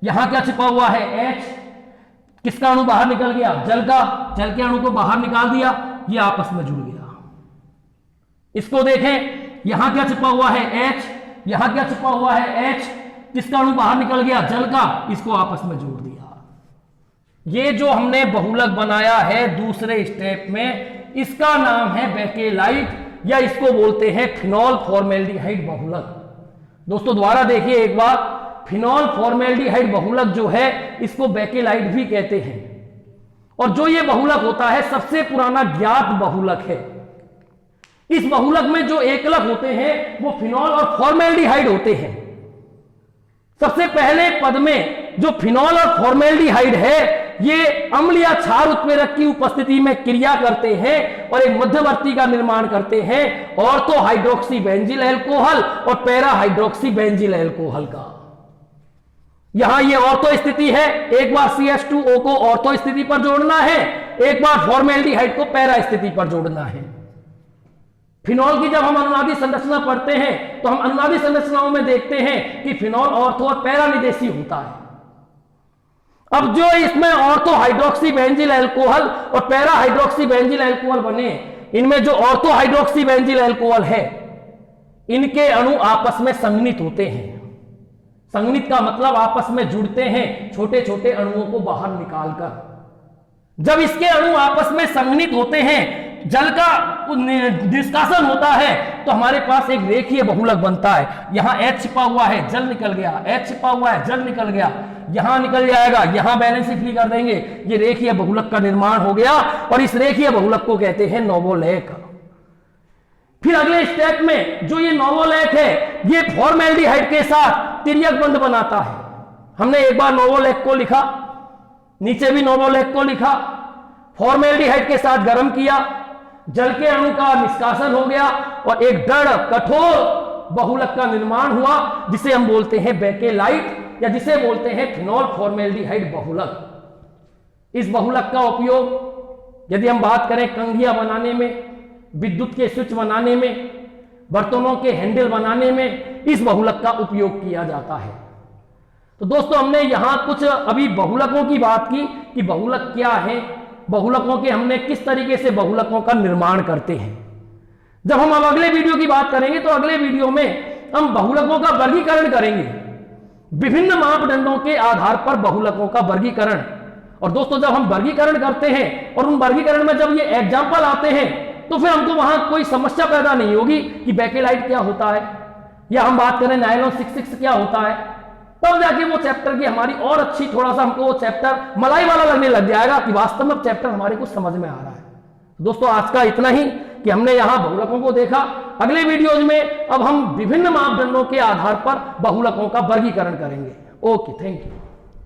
यहां क्या छिपा हुआ है, H। किसका अणु बाहर निकल गया, जल का। जल के अणु को बाहर निकाल दिया, ये आपस में जुड़ गया। इसको देखें, यहां क्या छिपा हुआ है, H। यहां क्या छिपा हुआ है, H। किसका अणु बाहर निकल गया, जल का। इसको आपस में जोड़ दिया। ये जो हमने बहुलक बनाया है दूसरे स्टेप में, इसका नाम है बेकेलाइट, या इसको बोलते हैं फिनॉल फॉर्मेल्डिहाइड बहुलक। दोस्तों दोबारा देखिए एक बार, फिनॉल फॉर्मेल्डिहाइड बहुलक जो है इसको बेकेलाइट भी कहते हैं। और जो ये बहुलक होता है सबसे पुराना ज्ञात बहुलक है। इस बहुलक में जो एकलक होते हैं वो फिनॉल और फॉर्मेल्डिहाइड होते हैं। सबसे पहले पद में जो फिनॉल और फॉर्मेल्डिहाइड है ये अम्ल या क्षार उत्प्रेरक की उपस्थिति में क्रिया करते हैं और एक मध्यवर्ती का निर्माण करते हैं, ऑर्थो हाइड्रोक्सी बेंजिल एल्कोहल और पैरा हाइड्रोक्सी बेंजिल एल्कोहल का। यहां ये ऑर्थो स्थिति है, एक बार CH2O को ऑर्थो स्थिति पर जोड़ना है, एक बार फॉर्मेल्डिहाइड को पैरा स्थिति पर जोड़ना है। फिनॉल की जब हम अनुनादी संरचना पढ़ते हैं तो हम अनुनादी संरचनाओं में देखते हैं कि फिनॉल ऑर्थो और पैरा निदेशी होता है। अब जो इसमें ऑर्थो हाइड्रोक्सी बेंजिल एल्कोहल और पैरा हाइड्रोक्सी बेंजिल एल्कोहल बने, इनमें जो ऑर्थो हाइड्रोक्सी बेंजिल एल्कोहल है इनके अणु आपस में संघनित होते हैं। संघनित का मतलब आपस में जुड़ते हैं, छोटे छोटे अणुओं को बाहर निकालकर। जब इसके अणु आपस में संघनित होते हैं, जल का निष्कासन होता है, तो हमारे पास एक रेखीय बहुलक बनता है। यहां H छिपा हुआ है, जल निकल गया, H छिपा हुआ है, जल निकल गया, यहां निकल जाएगा, यहां बैलेंस फ्री कर देंगे, ये रेखीय बहुलक का निर्माण हो गया। और इस रेखीय बहुलक को कहते हैं नोवोलेक। फिर अगले स्टेप में जो ये नोवोलेक है ये फॉर्मेल्डिहाइड के साथ तिर्यक बंध बनाता है। हमने एक बार नोवोलेक को लिखा, नीचे भी नोवोलेक को लिखा, फॉर्मेल्डिहाइड के साथ गर्म किया, जल के अणु का निष्कासन हो गया और एक दृढ़ कठोर बहुलक का निर्माण हुआ जिसे हम बोलते हैं बेकेलाइट, या जिसे बोलते हैं फिनॉल फॉर्मेल्डिहाइड बहुलक। इस बहुलक का उपयोग यदि हम बात करें कंघियां बनाने में, विद्युत के स्विच बनाने में, बर्तनों के हैंडल बनाने में, इस बहुलक का उपयोग किया जाता है। तो दोस्तों हमने यहां कुछ अभी बहुलकों की बात की कि बहुलक क्या है, बहुलकों के हमने किस तरीके से बहुलकों का निर्माण करते हैं। जब हम अब अगले वीडियो की बात करेंगे तो अगले वीडियो में हम बहुलकों का वर्गीकरण करेंगे, विभिन्न मापदंडों के आधार पर बहुलकों का वर्गीकरण। और दोस्तों जब हम वर्गीकरण करते हैं और उन वर्गीकरण में जब ये एग्जाम्पल आते हैं तो फिर हमको वहां कोई समस्या पैदा नहीं होगी कि बेकेलाइट क्या होता है, या हम बात करें नायलॉन 66 क्या होता है, तब जाके वो चैप्टर की हमारी और अच्छी, थोड़ा सा हमको वो चैप्टर मलाई वाला लगने लग जाएगा कि वास्तव में चैप्टर हमारे को समझ में आ रहा है। दोस्तों आज का इतना ही कि हमने यहां बहुलकों को देखा। अगले वीडियोज में अब हम विभिन्न मापदंडों के आधार पर बहुलकों का वर्गीकरण करेंगे। Okay, thank you.